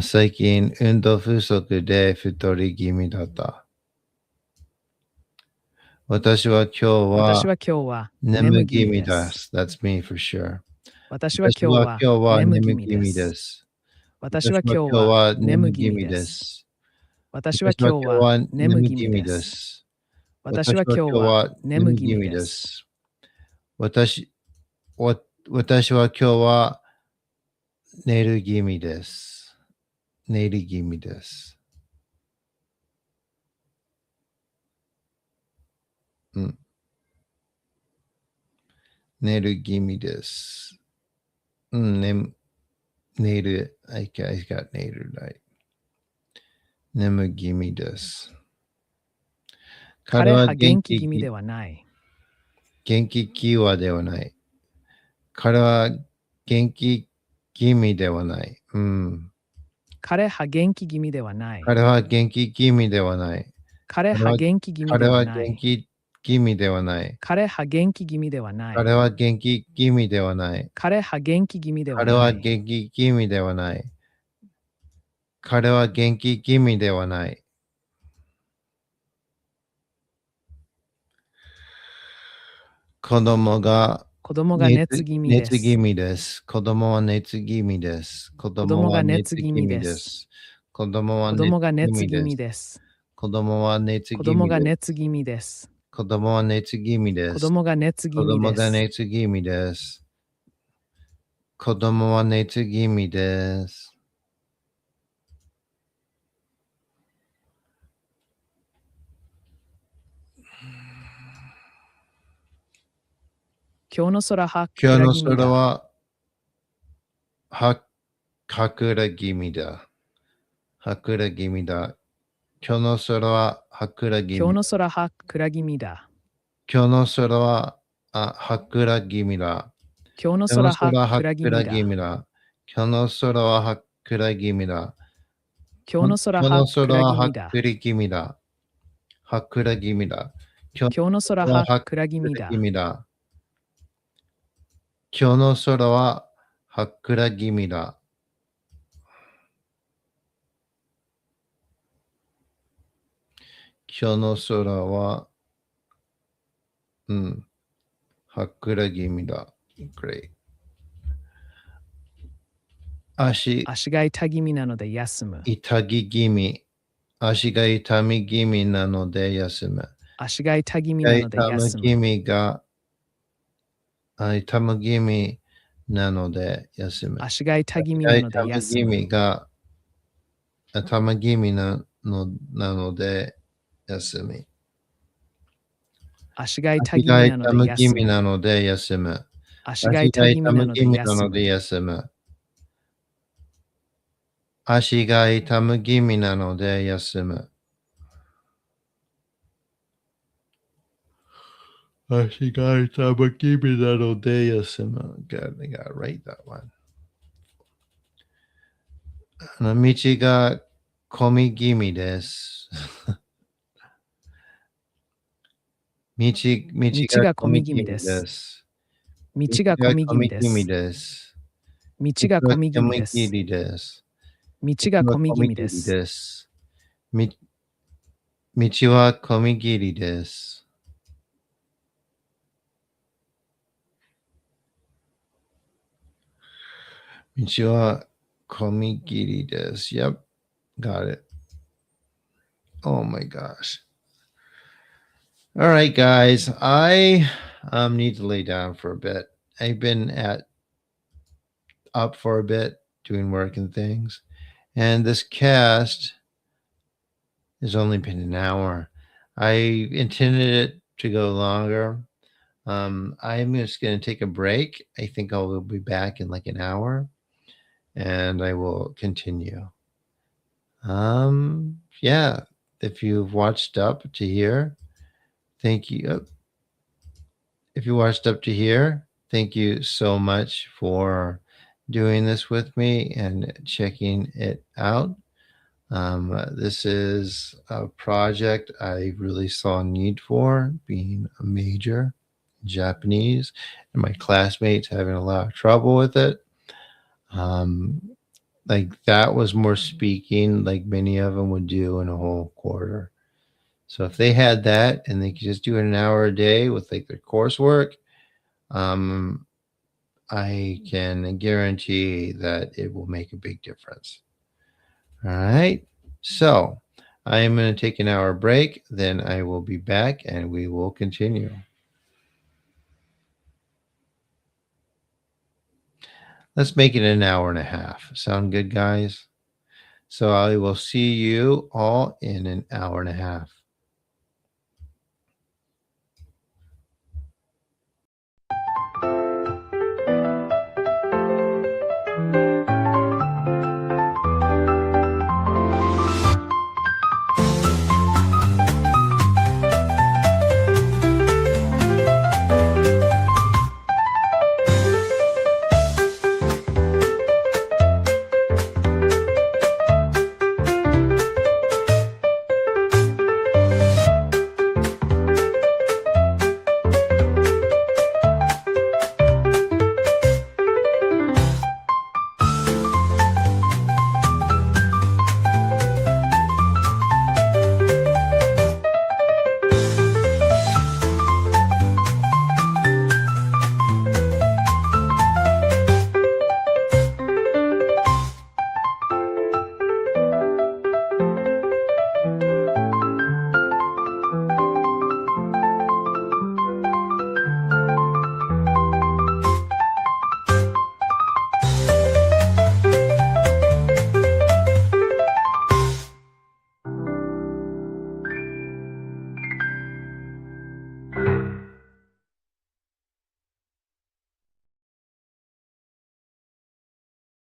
最近運動不足で太り気味だった。私は今日私はは今日は眠気眠気味味です。です。That's me for sure. 私は私今日はは今日は眠気眠気味です。味です。私は私は今日は今日は眠眠気味気味です。です。私は私は今日は今日は眠気眠気味味です。です。私は私は今日は今日は眠気味眠気味で。ですす。私は今日は寝る気味です。寝る気味です。うん。寝る気味です。うん、寝る。I got 寝る right. 眠気味です。彼は彼は元気気味ではない。元気気はではない。彼は元気気味ではない。うん。彼は元気気味ではない。彼は元気気味ではない。彼は元気気味で彼ははない。元気気味ではない。彼は元気気味ではない。彼は元気気味ではない。彼は元気気味では彼はない。元気気味ではない。彼は元気気味ではない。子供が子供が熱気味で熱気す。味です。子供は熱気味です。子子供供はが熱気熱気味味です。です。子供は子供熱気が熱気味です。味です。子供は熱子供気味です。が熱気味です。子供は熱気味です。子供が熱気子供が味です。熱気味です。子供は熱気味です。今日の空は今日の暗気味だ。空は隠気味だ。隠気味だ。今日の空は隠気今日味だ。の空は暗気味だ。今日の空は隠気味だ。今日の今日の空は空は暗気味だ。気味だ。今日の空は暗気味だ。今日の空今日のは暗空は気味だ。気味だ。暗気味だ。今日今日の空の空はは暗気味だ。気味だ。今日の空は暗気味だ。今日の空は、暗気味だ。Great. 足が痛気味なので休む。痛気気味。足が痛み気味なので休む。足が痛気味なので休む。痛みが、痛む気味なので休む。足が痛気味なので休む。痛む気味が、頭気味なので休み。足が痛足が気味なの痛む気で休む。味なので休む。足が足が痛気味な痛む気ので休味なのでむ。休む。足が痛む気味なので休む。足が痛む気味なので休む。God, I gotta write that one. 道が混み気味です。道が道が混み混み気味気味です。です。道道が混み気が混味です。み気味です。道道がが混み気混味です。み気味です。道道はが混み気混み気味味です。です。道は混み気味です。道は komigiri desu. Yep, got it. Oh my gosh. All right, guys. I need to lay down for a bit. I've been up for a bit doing work and things. And this cast has only been an hour. I intended it to go longer. I'm just going to take a break. I think I will be back in like an hour and I will continue. Yeah, if you've watched up to here, thank you. If you watched up to here, thank you so much for doing this with me and checking it out. This is a project I really saw a need for, being a major in Japanese, and my classmates having a lot of trouble with it. Like that was more speaking like many of them would do in a whole quarter. So if they had that and they could just do it an hour a day with like their coursework, I can guarantee that it will make a big difference. All right. So I am going to take an hour break. Then I will be back and we will continue. Let's make it an hour and a half. Sound good, guys? So I will see you all in an hour and a half.